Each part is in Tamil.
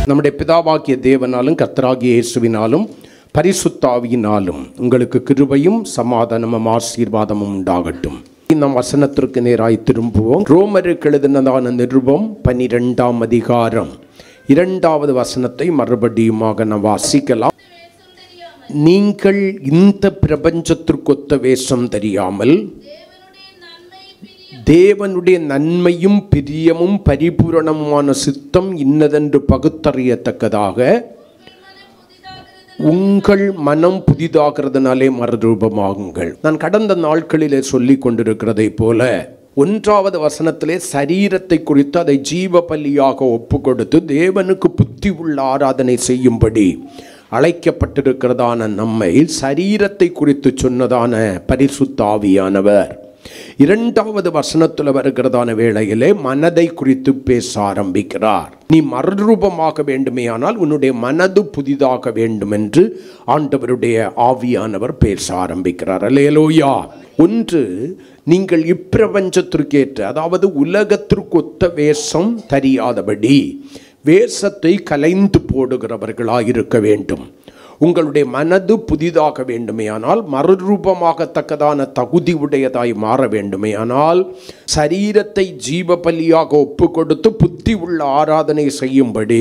நம்முடைய பிதாவாகிய தேவனாலும் கர்த்தராகிய இயேசுவினாலும் பரிசுத்த ஆவியினாலும் உங்களுக்கு கிருபையும் சமாதானமும் ஆசீர்வாதமும் உண்டாகட்டும். நம் வசனத்திற்கு நேராய் திரும்புவோம். ரோமருக்கு எழுதினதான நிருபம் 12ஆம் அதிகாரம் 2வது வசனத்தை மறுபடியுமாக நாம் வாசிக்கலாம். நீங்கள் இந்த பிரபஞ்சத்திற்கொத்த வேஷம் தெரியாமல் தேவனுடைய நன்மையும் பிரியமும் பரிபூரணமான சித்தம் இன்னதென்று பகுத்தறியத்தக்கதாக உங்கள் மனம் புதிதாகிறதுனாலே மறுரூபமாகுங்கள். நான் கடந்த நாட்களிலே சொல்லி கொண்டிருக்கிறதை போல 1வது வசனத்திலே சரீரத்தை குறித்து அதை ஜீவ பலியாக ஒப்பு கொடுத்து தேவனுக்கு புத்தி உள்ள ஆராதனை செய்யும்படி அழைக்கப்பட்டிருக்கிறதான நம்மை சரீரத்தை குறித்து சொன்னதான பரிசுத்த ஆவியானவர் 2வது வசனத்தில் வருகிறதான வேளையிலே மனதை குறித்து பேச ஆரம்பிக்கிறார். நீ மறுரூபமாக வேண்டுமேயானால் உன்னுடைய மனது புதிதாக வேண்டும் என்று ஆண்டவருடைய ஆவியானவர் பேச ஆரம்பிக்கிறார். அல்லேலூயா. ஒன்று, நீங்கள் இப்பிரபஞ்சத்திற்கேற்ற, அதாவது உலகத்திற்கொத்த வேஷம் தெரியாதபடி வேஷத்தை கலைந்து போடுகிறவர்களாயிருக்க வேண்டும். உங்களுடைய மனது புதிதாக வேண்டுமேயானால், மறுரூபமாகத்தக்கதான தகுதி உடையதாய் மாற வேண்டுமேயானால், சரீரத்தை ஜீவ பலியாக ஒப்பு கொடுத்து புத்தி உள்ள ஆராதனை செய்யும்படி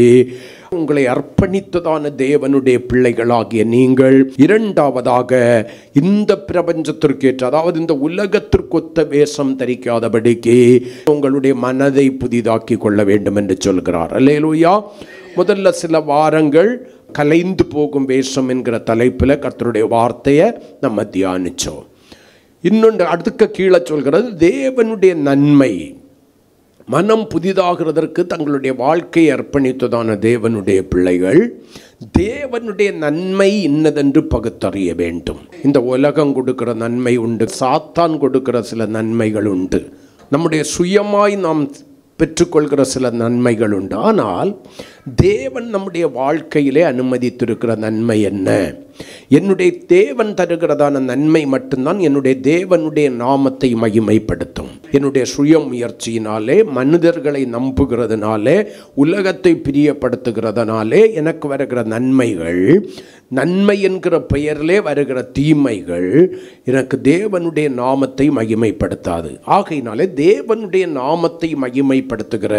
உங்களை அர்ப்பணித்ததான தேவனுடைய பிள்ளைகளாகிய நீங்கள் 2வதாக இந்த பிரபஞ்சத்திற்கேற்ற, அதாவது இந்த உலகத்திற்கொத்த வேஷம் தரிக்காதபடிக்கு உங்களுடைய மனதை புதிதாக்கி கொள்ள வேண்டும் என்று சொல்கிறார். அல்லேலூயா. முதல்ல சில வாரங்கள் கலைந்து போகும் வேஷம் என்கிற தலைப்பில் கர்த்தருடைய வார்த்தையை நம்ம தியானித்தோம். இன்னொன்று அடுத்த கீழே சொல்கிறது, தேவனுடைய நன்மை, மனம் புதிதாகிறதற்கு தங்களுடைய வாழ்க்கையை அர்ப்பணித்ததான தேவனுடைய பிள்ளைகள் தேவனுடைய நன்மை இன்னதென்று பகுத்தறிய வேண்டும். இந்த உலகம் கொடுக்கிற நன்மை உண்டு, சாத்தான் கொடுக்கிற சில நன்மைகள் உண்டு, நம்முடைய சுயமாய் நாம் பெற்றுக்கொள்கிற சில நன்மைகள் உண்டு. ஆனால் தேவன் நம்முடைய வாழ்க்கையிலே அனுமதித்திருக்கிற நன்மை என்ன? என்னுடைய தேவன் தருகிறதான நன்மை மட்டும்தான் என்னுடைய தேவனுடைய நாமத்தை மகிமைப்படுத்தும். என்னுடைய சுய முயற்சியினாலே, மனிதர்களை நம்புகிறதுனாலே, உலகத்தை பிரியப்படுத்துகிறதுனாலே எனக்கு வருகிற நன்மைகள், நன்மை என்கிற பெயரிலே வருகிற தீமைகள் எனக்கு தேவனுடைய நாமத்தை மகிமைப்படுத்தாது. ஆகையினாலே தேவனுடைய நாமத்தை மகிமைப்படுத்துகிற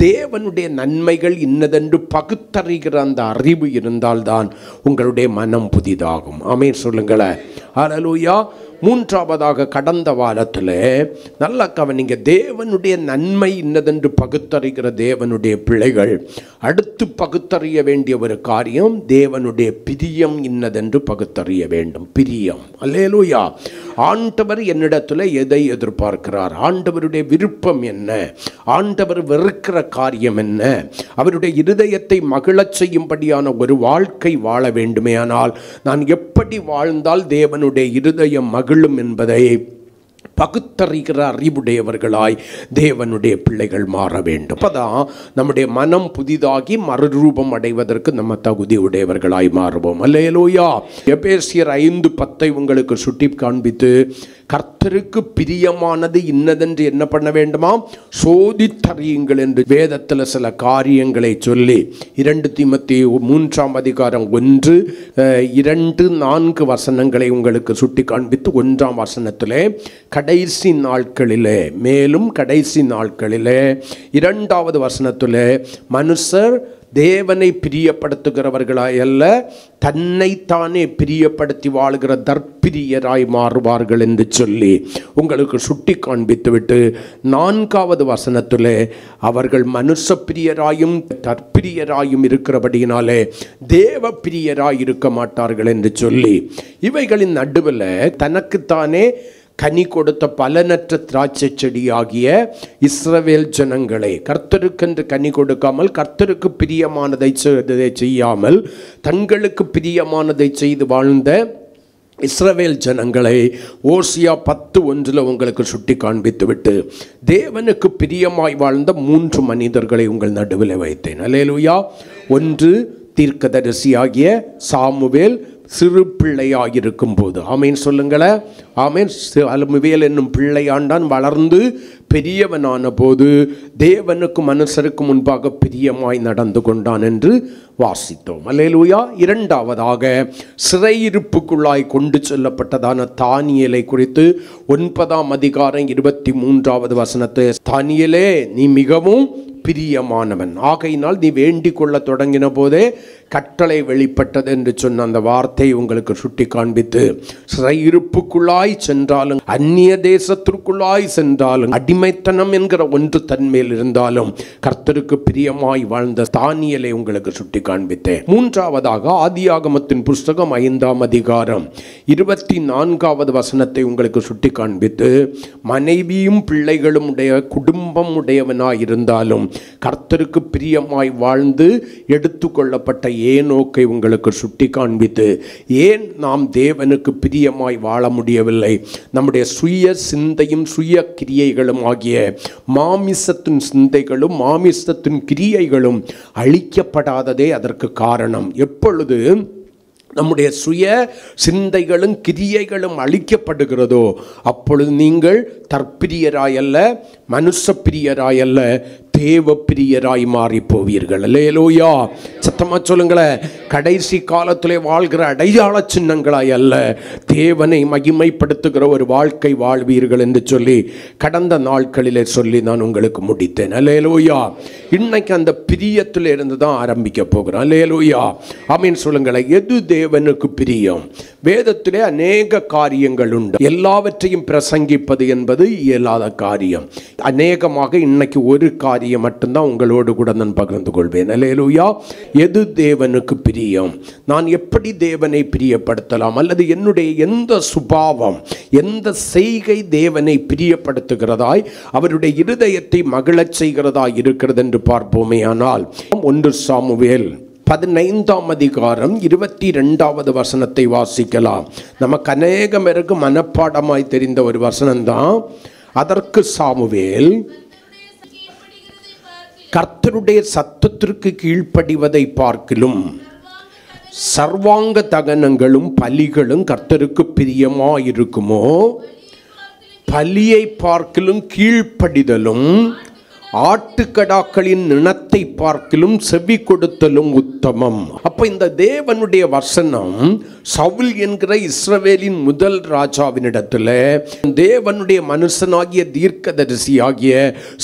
தேவனுடைய நன்மைகள் இன்னதென்று பகுத்தறிகிற அந்த அறிவு இருந்தால்தான் உங்களுடைய மனம் புதிதாகும். ஆமென் சொல்லுங்களேன். ஹல்லேலூயா. 3வதாக கடந்த வாரத்தில் நல்ல கவனிங்க, தேவனுடைய நன்மை இன்னதென்று பகுத்தறிகிற தேவனுடைய பிள்ளைகள் அடுத்து பகுத்தறிய வேண்டிய ஒரு காரியம், தேவனுடைய பிரியம் இன்னதென்று பகுத்தறிய வேண்டும். பிரியம். அல்லேலூயா. ஆண்டவர் என்னிடத்தில் எதை எதிர்பார்க்கிறார்? ஆண்டவருடைய விருப்பம் என்ன? ஆண்டவர் வெறுக்கிற காரியம் என்ன? அவருடைய இருதயத்தை மகிழச் செய்யும்படியான ஒரு வாழ்க்கை வாழ வேண்டுமேயானால் நான் எப்படி வாழ்ந்தால் தேவனுடைய இருதயம் மகிழும் என்பதை பகுத்தறிகிற அறிவுடையவர்களாய் தேவனுடைய பிள்ளைகள் மாற வேண்டும். அப்பதான் நம்முடைய மனம் புதிதாகி மறுரூபம் அடைவதற்கு நம்ம தகுதி உடையவர்களாய் மாறுவோம். அல்லேலூயா. எபேசியர் 5:10 உங்களுக்கு சுட்டி காண்பித்து, கர்த்தருக்கு பிரியமானது இன்னதென்று என்ன பண்ண வேண்டுமா? சோதித்தறியுங்கள் என்று வேதத்தில் சில காரியங்களை சொல்லி 2 தீமோத்தேயு 3ஆம் அதிகாரம் 1, 2, 4 வசனங்களை உங்களுக்கு சுட்டி காண்பித்து 1ஆம் வசனத்திலே கடைசி நாட்களிலே, மேலும் கடைசி நாட்களிலே 2வது வசனத்திலே மனுஷர் தேவனை பிரியப்படுத்துகிறவர்களாய் அல்ல, தன்னைத்தானே பிரியப்படுத்தி வாழ்கிற தற்பிரியராய் மாறுவார்கள் என்று சொல்லி உங்களுக்கு சுட்டி காண்பித்து விட்டு 4வது வசனத்திலே அவர்கள் மனுஷ பிரியராயும் தற்பிரியராயும் இருக்கிறபடியினாலே தேவ பிரியராய் இருக்க மாட்டார்கள் என்று சொல்லி இவைகளின் நடுவில் தனக்குத்தானே கனி கொடுத்த பலனற்ற திராட்சை செடியாகிய இஸ்ரவேல் ஜனங்களை, கர்த்தருக்கென்று கனி கொடுக்காமல் கர்த்தருக்கு பிரியமானதை செய்யாமல் தங்களுக்கு பிரியமானதை செய்து வாழ்ந்த இஸ்ரவேல் ஜனங்களை ஓசியா 10:1 உங்களுக்கு சுட்டி காண்பித்து விட்டு தேவனுக்கு பிரியமாய் வாழ்ந்த 3 மனிதர்களை உங்கள் நடுவில் வைத்தேன். அல்லேலூயா. 1 தீர்க்கதரிசியாகிய சாமுவேல், சிறு பிள்ளையாயிருக்கும் போது. ஆமேன் சொல்லுங்களேன். ஆமேன். அலுமுவேல் என்னும் பிள்ளையாண்டான் வளர்ந்து பெரியவனான போது தேவனுக்கு மனுஷருக்கு முன்பாக பிரியமாய் நடந்து கொண்டான் என்று வாசித்தோம். அல்லேலூயா. இரண்டாவதாக சிறையிருப்புக்குள்ளாய் கொண்டு செல்லப்பட்டதான தானியேலை குறித்து 9ஆம் அதிகாரம் 23வது வசனத்தை, தானியேலே நீ மிகவும் பிரியமானவன், ஆகையினால் நீ வேண்டிக் கொள்ள தொடங்கின போதே கட்டளை வெளிப்பட்டது என்று சொன்ன அந்த வார்த்தை உங்களுக்கு சுட்டி காண்பித்து, சிறையிருப்புக்குள்ளாய் சென்றாலும் அந்நிய தேசத்திற்குள்ளாய் சென்றாலும் அடிமைத்தனம் என்கிற ஒன்று தன்மேல் இருந்தாலும் கர்த்தருக்கு பிரியமாய் வாழ்ந்த தானியேலை உங்களுக்கு சுட்டி காண்பித்தேன். மூன்றாவதாக ஆதியாகமத்தின் புஸ்தகம் 5ஆம் அதிகாரம் 24வது வசனத்தை உங்களுக்கு சுட்டி காண்பித்து, மனைவியும் பிள்ளைகளும் உடைய குடும்பம் உடையவனாய் இருந்தாலும் கர்த்தருக்கு பிரியமாய் வாழ்ந்து எடுத்துக்கொள்ளப்பட்ட ஏனோக்கை உங்களுக்கு சுட்டி காண்பித்து, ஏன் நாம் தேவனுக்கு பிரியமாய் வாழ முடியவில்லை, நம்முடைய சுய சிந்தையும் சுய கிரியைகளும் ஆகிய மாமிசத்தின் சிந்தைகளும் மாமிசத்தின் கிரியைகளும் அழிக்கப்படாததே அதற்கு காரணம். எப்பொழுது நம்முடைய சுய சிந்தைகளும் கிரியைகளும் அழிக்கப்படுகிறதோ அப்பொழுது நீங்கள் தற்பிரியராயல்ல, மனுஷ பிரியராயல்ல, தேவ பிரியராய் மாறி போவீர்கள். அல்லேலூயா. சத்தமா சொல்லுங்களேன். கடைசி காலத்திலே வாழ்கிற அடையாள சின்னங்களாய் அல்ல, தேவனை மகிமைப்படுத்துகிற ஒரு வாழ்க்கை வாழ்வீர்கள் என்று சொல்லி கடந்த நாட்களிலே சொல்லி நான் உங்களுக்கு முடித்தேன். அல்லேலூயா. இன்னைக்கு அந்த பிரியத்தில் இருந்து தான் ஆரம்பிக்க போகிறோம். அல்லேலூயா. ஆமீன் சொல்லுங்களேன். எது தேவனுக்கு பிரியம்? வேதத்திலே அநேக காரியங்கள் உண்டு. எல்லாவற்றையும் பிரசங்கிப்பது என்பது இயலாத காரியம். அநேகமாக இன்னைக்கு ஒரு காரியம் மட்டும்தான் உங்களோடு கூட நான் பகிர்ந்து கொள்வேன். அல்லேலூயா. எது தேவனுக்கு பிரியம்? நான் எப்படி தேவனை பிரியப்படுத்தலாம், அல்லது என்னுடைய எந்த சுபாவம், எந்த செய்கை தேவனை பிரியப்படுத்துகிறதாய் அவருடைய இருதயத்தை மகிழச் செய்கிறதாய் இருக்கிறது என்று பார்ப்போமே. ஆனால் 1 சாமுவேல் 15ஆம் அதிகாரம் 22வது வசனத்தை வாசிக்கலாம். நமக்கு அநேகம் பேருக்கு மனப்பாடமாய் தெரிந்த ஒரு வசனம்தான். அதற்கு சாமுவேல், கர்த்தருடைய சத்தத்திற்கு கீழ்ப்படிவதை பார்க்கிலும் சர்வாங்க தகனங்களும் பலிகளும் கர்த்தருக்கு பிரியமாயிருக்குமோ, பலியை பார்க்கிலும் கீழ்ப்படிதலும் ஆட்டுக்கடாக்களின் நிணத்தை பார்க்கிலும் செவி கொடுத்தலும் உத்தமம். அப்ப இந்த தேவனுடைய வசனம் சவுல் என்கிற இஸ்ரவேலின் முதல் ராஜாவினிடத்தில் தேவனுடைய மனுஷனாகிய தீர்க்கதரிசியாகிய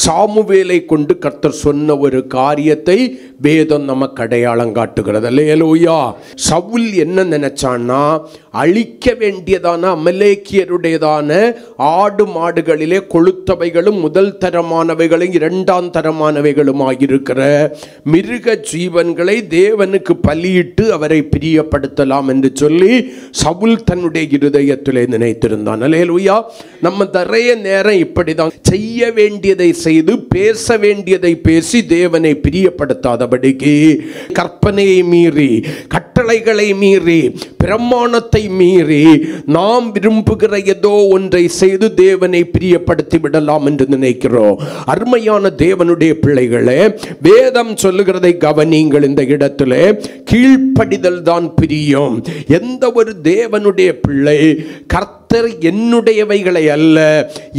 சாமுவேலை கொண்டு கர்த்தர் சொன்ன ஒரு காரியத்தை வேதம் நமக்கு அடையாளம் காட்டுகிறது. அல்லேலூயா. சவுல் என்ன நினைச்சான்னா, அழிக்க வேண்டியதான அமலேக்கியருடையதான ஆடு மாடுகளிலே கொழுத்தவைகளும் முதல் தரமானவைகளும் இரண்டாம் தரமானவைகளுமாயிருக்கிற மிருக ஜீவன்களை தேவனுக்கு பலியிட்டு அவரை பிரியப்படுத்தலாம் என்று சொல்லி சவுல் தன்னுடைய இருதயத்திலே நினைத்திருந்தான். அல்லேலூயா. நம்ம நிறைய நேரம் இப்படிதான் செய்ய வேண்டியதை செய்து பேச வேண்டியதை பேசி தேவனை பிரியப்படுத்தாதபடிக்கு கற்பனையை மீறி, கட்டளைகளை மீறி, பிரமாணத்தை மீறி நாம் விரும்புகிற ஏதோ ஒன்றை செய்து தேவனை பிரியப்படுத்தி விடலாம் என்று நினைக்கிறோம். அருமையான தேவனுடைய பிள்ளைகளே, வேதம் சொல்லுகிறதை கவனிங்கள். இந்த இடத்திலே கீழ்ப்படிதல் தான் பிரியம். எந்த ஒரு தேவனுடைய பிள்ளை கர்த்தர் என்னுடையவைகளை அல்ல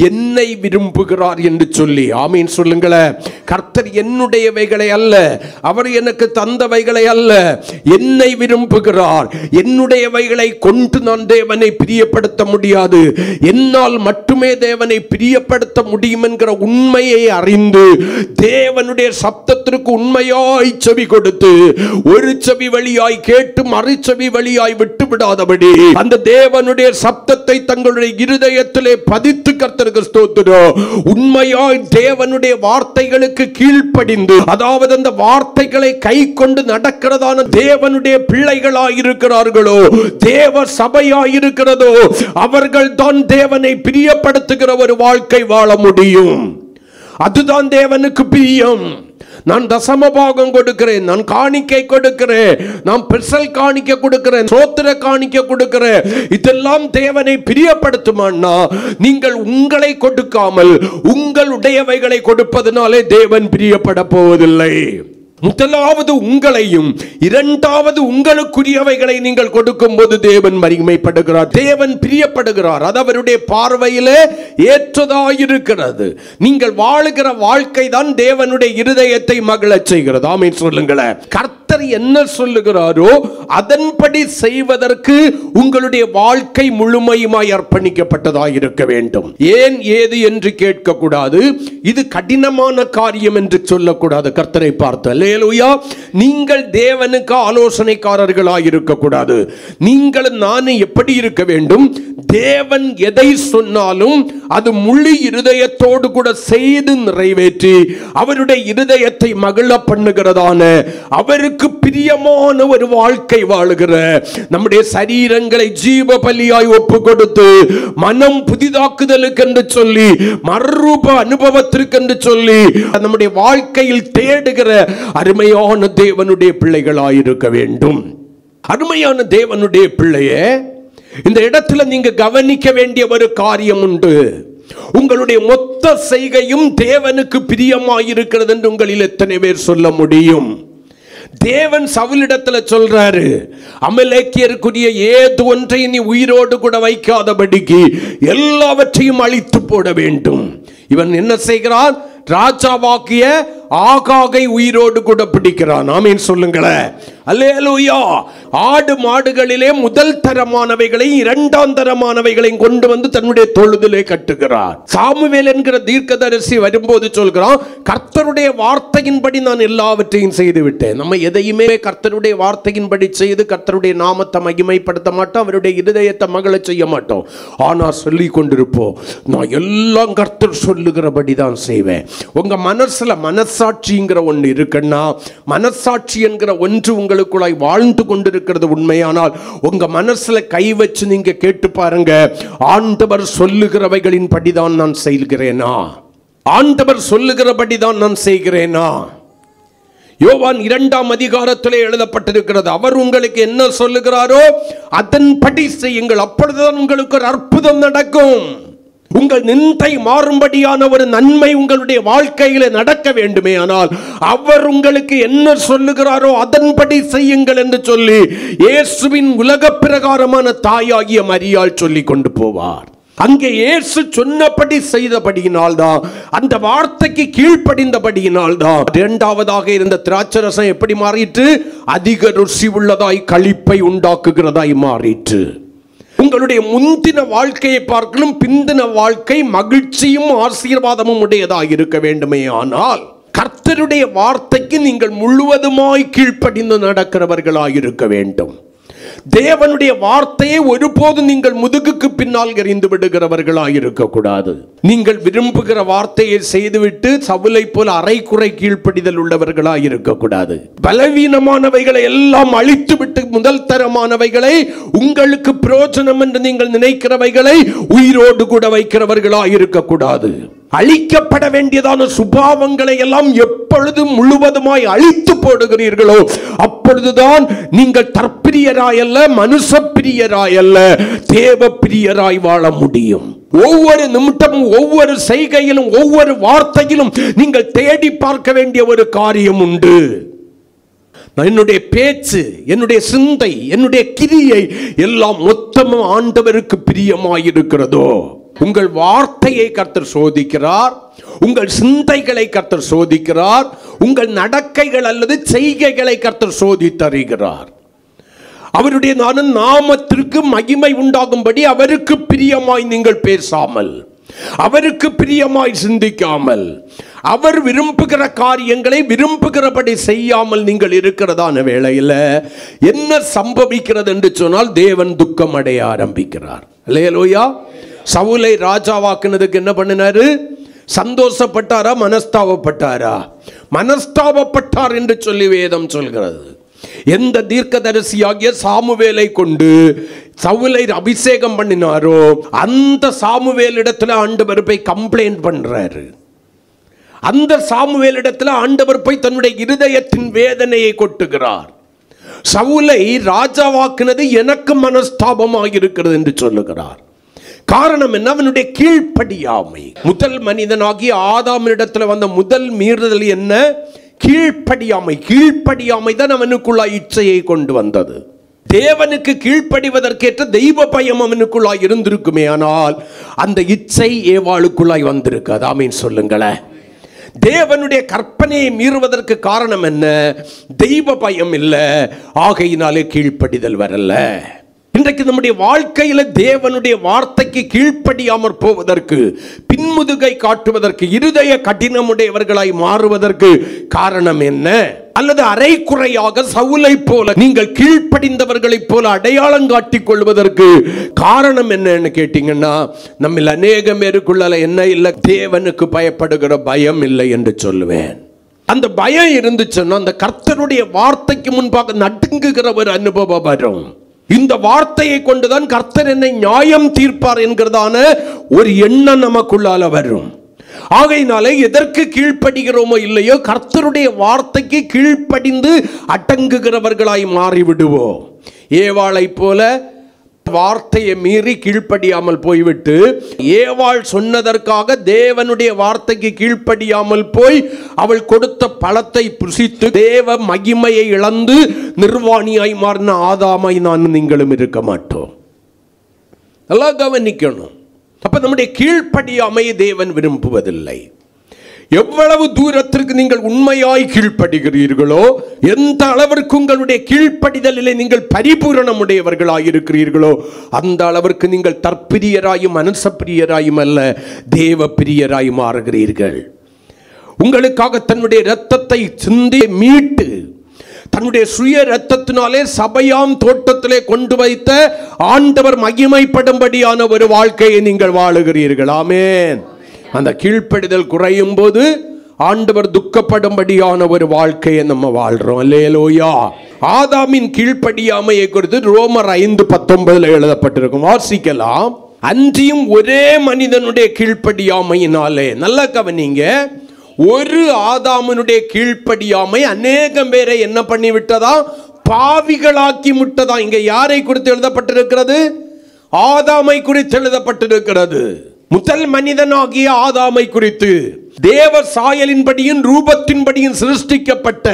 என்னை விரும்புகிறார் என்று சொல்லி, ஆமீன் சொல்லுங்களேன். கர்த்தர் என்னுடையவைகளை அல்ல, அவர் எனக்கு தந்தவைகளை அல்ல, என்னை விரும்புகிறார். என்னுடையவைகளை கொண்டு நான் தேவனை பிரியப்படுத்த முடியாது. என்னால் மட்டுமே தேவனை பிரியப்படுத்த முடியும் என்கிற உண்மையை அறிந்து தேவனுடைய சப்தத்திற்கு உண்மையாய் செவி கொடுத்து, ஒரு செவி வழியாய் கேட்டு மறு செவி வழியாய் விட்டு விடாதபடி அந்த தேவனுடைய சப்தத்தை தங்களுடைய இருதயத்திலே பதித்து கர்த்தருக்கு ஸ்தோத்திரம், உண்மையாய் தேவனுடைய வார்த்தைகளுக்கு கீழ்ப்படிந்து, அதாவது அந்த வார்த்தைகளை கை கொண்டு நடக்கிறதான தேவனுடைய பிள்ளைகளாய் இருக்கிறார்களோ, தேவ சபையாய் இருக்கிறதோ, அவர்கள் தான் தேவனை பிரியப்படுத்துகிற ஒரு வாழ்க்கை வாழ முடியும். அதுதான் தேவனுக்கு பிரியம். நான் தசம பாகம் கொடுக்கிறேன், நான் காணிக்கை கொடுக்கிறேன், நான் பெசல் காணிக்கை கொடுக்கிறேன், சோத்திர காணிக்கை கொடுக்கிறேன், இதெல்லாம் தேவனை பிரியப்படுத்துமான்னா நீங்கள் உங்களை கொடுக்காமல் உங்களுடையவைகளை கொடுப்பதனாலே தேவன் பிரியப்பட போவதில்லை. முதலாவது உங்களையும் இரண்டாவது உங்களுக்குரியவைகளை நீங்கள் கொடுக்கும் போது தேவன் மகிமைப்படுகிறார், தேவன் பிரியப்படுகிறார். அது அவருடைய பார்வையிலே ஏற்றதாயிருக்கிறது. நீங்கள் வாழுகிற வாழ்க்கை தான் தேவனுடைய இருதயத்தை மகிழச் செய்கிறது. ஆமென் சொல்லுங்களேன். கர்த்தர் என்ன சொல்லுகிறாரோ அதன்படி செய்வதற்கு உங்களுடைய வாழ்க்கை முழுமையுமாய் அர்ப்பணிக்கப்பட்டதாக இருக்க வேண்டும். ஏன் ஏது என்று கேட்கக்கூடாது. இது கடினமான காரியம் என்று சொல்லக்கூடாது. கர்த்தரை பார்த்து அல்லேலூயா. நீங்கள் தேவனுக்கு ஆலோசனைக்காரர்களாக இருக்கக்கூடாது. நீங்களும் நானும் எப்படி இருக்க வேண்டும்? தேவன் எதை சொன்னாலும் அது முழு இருதயத்தோடு கூட செய்து நிறைவேற்றி அவருடைய இருதயத்தை மகிழ பண்ணுகிறதான அவருக்கு பிரியமான ஒரு வாழ்க்கை வாழுகிற நம்முடைய சரீரங்களை ஜீவ பலியாய் ஒப்பு கொடுத்து மனம் புதிதாக்குதலுக்கு என்று சொல்லி மறுரூப அனுபவத்திற்கு என்று சொல்லி நம்முடைய வாழ்க்கையில் தேடுகிற அருமையான தேவனுடைய பிள்ளைகளாயிருக்க வேண்டும். அருமையான தேவனுடைய பிள்ளையே, இந்த இடத்துல நீங்க கவனிக்க வேண்டிய ஒரு காரியம் உண்டு. உங்களுடைய மொத்த செய்கையும் தேவனுக்கு பிரியமாயிருக்கிறது என்று உங்களில் எத்தனை பேர் சொல்ல முடியும்? தேவன் சவுலிடத்துல சொல்றாரு, அமலேக்கியருக்குரிய ஏது ஒன்றை நீ உயிரோடு கூட வைக்காதபடிக்கு எல்லாவற்றையும் அழித்து போட வேண்டும். இவன் என்ன செய்கிறான்? ராஜாவாக்கிய ஆகாகை உயிரோடு கூட பிடிக்கிறான். ஆமென் சொல்லுங்களேன். அல்லேலூயா. ஆடு மாடுகளிலே முதல் தரமானவைகளை இரண்டாம் தரமானவைகளையும் கொண்டு வந்து தன்னுடைய தொழுதிலே கட்டுகிறார். சாமுவேல் என்கிற தீர்க்கதரிசி வரும்போது சொல்கிறான், கர்த்தருடைய வார்த்தையின்படி நான் எல்லாவற்றையும் செய்து விட்டேன். நம்ம எதையுமே கர்த்தருடைய வார்த்தையின்படி செய்து கர்த்தருடைய நாமத்தை மகிமைப்படுத்த மாட்டோம், அவருடைய இருதயத்தை மகிழ செய்ய மாட்டோம். ஆனா சொல்லி கொண்டிருப்போம், நான் எல்லாம் கர்த்தர் சொல்லுகிறபடி தான் செய்வேன். உங்க மனசுல மனசாட்சிங்கிற ஒன்று இருக்குன்னா, மனசாட்சி என்கிற ஒன்று உங்களுக்குள்ளாய் வாழ்ந்து கொண்டிருக்கிறது உண்மையானால் உங்க மனசுல கை வச்சு நீங்க கேட்டு பாருங்க, ஆண்டவர் சொல்லுகிறவைகளின் படிதான் நான் செய்கிறேனா? ஆண்டவர் சொல்லுகிறபடிதான் நான் செய்கிறேனா? யோவான் 2ஆம் அதிகாரத்திலே எழுதப்பட்டிருக்கிறது, அவர் உங்களுக்கு என்ன சொல்லுகிறாரோ அதன்படி செய்யுங்கள், அப்பொழுதுதான் உங்களுக்கு ஒரு அற்புதம் நடக்கும். உங்கள் நிந்தை மாறும்படியான ஒரு நன்மை உங்களுடைய வாழ்க்கையில நடக்க வேண்டுமே ஆனால் அவர் உங்களுக்கு என்ன சொல்லுகிறாரோ அதன்படி செய்யுங்கள் என்று சொல்லி இயேசுவின் உலக பிரகாரமான தாயாகிய மரியாள் சொல்லி கொண்டு போவார். அங்கே இயேசு சொன்னபடி செய்தபடியினால் தான், அந்த வார்த்தைக்கு கீழ்ப்படிந்தபடியினால் தான் இரண்டாவதாக இருந்த திராட்சரசம் எப்படி மாறிற்று? அதிக ருசி உள்ளதாய் களிப்பை உண்டாக்குகிறதாய் மாறிற்று. உங்களுடைய முந்தின வாழ்க்கையை பார்க்கலும் பிந்தின வாழ்க்கை மகிழ்ச்சியும் ஆசீர்வாதமும் உடையதாக இருக்க வேண்டுமே ஆனால் கர்த்தருடைய வார்த்தைக்கு நீங்கள் முழுவதுமாய் கீழ்ப்படிந்து நடக்கிறவர்களாக இருக்க வேண்டும். தேவனுடைய வார்த்தையை ஒருபோதும் நீங்கள் முதுகுக்கு பின்னால் எறிந்து விடுகிறவர்களாக இருக்கக்கூடாது. நீங்கள் விரும்புகிற வார்த்தையை செய்துவிட்டு சவுலை போல அரைக்குறை கீழ்ப்படிதல் உள்ளவர்களாக இருக்கக்கூடாது. பலவீனமானவைகளை எல்லாம் அழித்து விட்டு முதல் தரமானவைகளை, உங்களுக்கு பிரயோஜனம் என்று நீங்கள் நினைக்கிறவைகளை உயிரோடு கூட வைக்கிறவர்களாக இருக்கக்கூடாது. அழிக்கப்பட வேண்டியதான சுபாவங்களை எல்லாம் எப்பொழுது முழுவதுமாய் அழித்து போடுகிறீர்களோ அப்பொழுதுதான் நீங்கள் தற்பிரியராய் அல்ல, மனுஷ பிரியராய் அல்ல, தேவ பிரியராய் வாழ முடியும். ஒவ்வொரு நிமிடமும் ஒவ்வொரு செய்கையிலும் ஒவ்வொரு வார்த்தையிலும் நீங்கள் தேடி பார்க்க வேண்டிய ஒரு காரியம் உண்டு. என்னுடைய பேச்சு, என்னுடைய சிந்தை, என்னுடைய கிரியை எல்லாம் மொத்தமும் ஆண்டவருக்கு பிரியமாயிருக்கிறதோ? உங்கள் வார்த்தையை கர்த்தர் சோதிக்கிறார், உங்கள் சிந்தைகளை கர்த்தர் சோதிக்கிறார், உங்கள் நடக்கைகள் அல்லது செய்கைகளை கர்த்தர் சோதித்தருகிறார். அவருடைய நாமத்திற்கு மகிமை உண்டாகும்படி அவருக்கு பிரியமாய் நீங்கள் பேசாமல், அவருக்கு பிரியமாய் சிந்திக்காமல், அவர் விரும்புகிற காரியங்களை விரும்புகிறபடி செய்யாமல் நீங்கள் இருக்கிறதான வேளையில் என்ன சம்பவிக்கிறது என்று சொன்னால் தேவன் துக்கம் அடைய ஆரம்பிக்கிறார். அல்லேலூயா. சவுலை ராஜாவாக்குனதுக்கு என்ன பண்ணினாரு? சந்தோஷப்பட்டாரா மனஸ்தாபப்பட்டாரா? மனஸ்தாபப்பட்டார் என்று சொல்லி வேதம் சொல்கிறது. எந்த தீர்க்கதரிசியாகிய சாமுவேலை கொண்டு சவுலை அபிஷேகம் பண்ணினாரோ அந்த சாமுவேல் இடத்துல ஆண்டவர் போய் கம்ப்ளைண்ட் பண்றாரு. அந்த சாமுவேல் இடத்துல ஆண்டவர் போய் தன்னுடைய இருதயத்தின் வேதனையை கொட்டுகிறார். சவுலை ராஜாவாக்குனது எனக்கு மனஸ்தாபமாக இருக்கிறது என்று சொல்லுகிறார். காரணம் என்ன? அவனுடைய கீழ்ப்படியாமை. முதல் மனிதனாகிய ஆதாமினிடத்தில் வந்த முதல் மீறுதல் என்ன? கீழ்ப்படியாமை தான் அவனுக்குள்ளாய் இச்சையை கொண்டு வந்தது. தேவனுக்கு கீழ்ப்படிவதற்கேற்ற தெய்வ பயம் அவனுக்குள்ளாய் இருந்திருக்குமே, ஆனால் அந்த இச்சை ஏவாளுக்குள்ளாய் வந்திருக்காது. ஆமீன் சொல்லுங்களேன். தேவனுடைய கற்பனையை மீறுவதற்கு காரணம் என்ன? தெய்வ பயம் இல்லை, ஆகையினாலே கீழ்ப்படிதல் வரல. இன்றைக்கு நம்முடைய வாழ்க்கையில தேவனுடைய வார்த்தைக்கு கீழ்ப்படியாமற் போவதற்கு, பின்முதுகை காட்டுவதற்கு, இருதய கடினமுடையவர்களாய் மாறுவதற்கு காரணம் என்ன? அல்லது அரைக்குறையாக சவுலை போல நீங்கள் கீழ்ப்படிந்தவர்களைப் போல அடையாளம் காட்டிக் கொள்வதற்கு காரணம் என்னன்னு கேட்டீங்கன்னா, நம்ம அநேக பேருக்குள்ள என்ன இல்லை? தேவனுக்கு பயப்படுகிற பயம் இல்லை என்று சொல்லுவேன். அந்த பயம் இருந்துச்சுன்னா அந்த கர்த்தருடைய வார்த்தைக்கு முன்பாக நடுங்குகிற ஒரு அனுபவம் வரும். இந்த வார்த்தையை கொண்டுதான் கர்த்தர் என்னை நியாயம் தீர்ப்பார் என்கிறதான ஒரு எண்ணம் நமக்குள்ளால வரும். ஆகையினாலே எதற்கு கீழ்ப்படுகிறோமோ இல்லையோ, கர்த்தருடைய வார்த்தைக்கு கீழ்ப்படிந்து அடங்குகிறவர்களாய் மாறிவிடுவோம். ஏவாளை போல வார்த்தையை மீறி கீழ்ப்படியாமல் போய்விட்டு, ஏவாள் சொன்னதற்காக தேவனுடைய வார்த்தைக்கு கீழ்ப்படியாமல் போய் அவள் கொடுத்த பழத்தை புசித்து தேவ மகிமையை இழந்து நிர்வாணியாய் மாறின ஆதாமை நான் நீங்களும் இருக்க மாட்டோம். நல்லா கவனிக்கணும். அப்ப நம்முடைய கீழ்ப்படியாமையை தேவன் விரும்புவதில்லை. எவ்வளவு தூரத்திற்கு நீங்கள் உண்மையாய் கீழ்ப்படுகிறீர்களோ, எந்த அளவிற்கு உங்களுடைய கீழ்ப்படிதலிலே நீங்கள் பரிபூரணமுடையவர்களாய் இருக்கிறீர்களோ, அந்த அளவிற்கு நீங்கள் தற்பிரியராயும் மனுஷப்பிரியராயும் அல்ல, தேவ பிரியராய் மாறுகிறீர்கள். உங்களுக்காக தன்னுடைய இரத்தத்தை சிந்தி மீட்டு தன்னுடைய சுய இரத்தத்தினாலே சபையாம் தோட்டத்திலே கொண்டு வைத்த ஆண்டவர் மகிமைப்படும்படியான ஒரு வாழ்க்கையை நீங்கள் வாழுகிறீர்கள். ஆமென். அந்த கீழ்ப்படிதல் குறையும் போது ஆண்டவர் துக்கப்படும்படியான ஒரு வாழ்க்கையை நம்ம வாழ்றோம். அல்லேலூயா. ஆதாமின் கீழ்ப்படியாமையை குறித்து ரோமர் 5:19 எழுதப்பட்டிருக்கும், வாசிக்கலாம். அன்றியும் ஒரே மனிதனுடைய கீழ்ப்படியாமையினாலே, நல்லா கவனிங்க, ஒரு ஆதாமனுடைய கீழ்ப்படியாமை அநேகம் பேரை என்ன பண்ணி விட்டதா? பாவிகளாக்கி விட்டதா. இங்க யாரை குறித்து எழுதப்பட்டிருக்கிறது? ஆதாமை குறித்து எழுதப்பட்டிருக்கிறது. முதல் மனிதனாகிய ஆதாமை குறித்து, தேவ சாயலின்படியும் ரூபத்தின்படியும் சிருஷ்டிக்கப்பட்ட,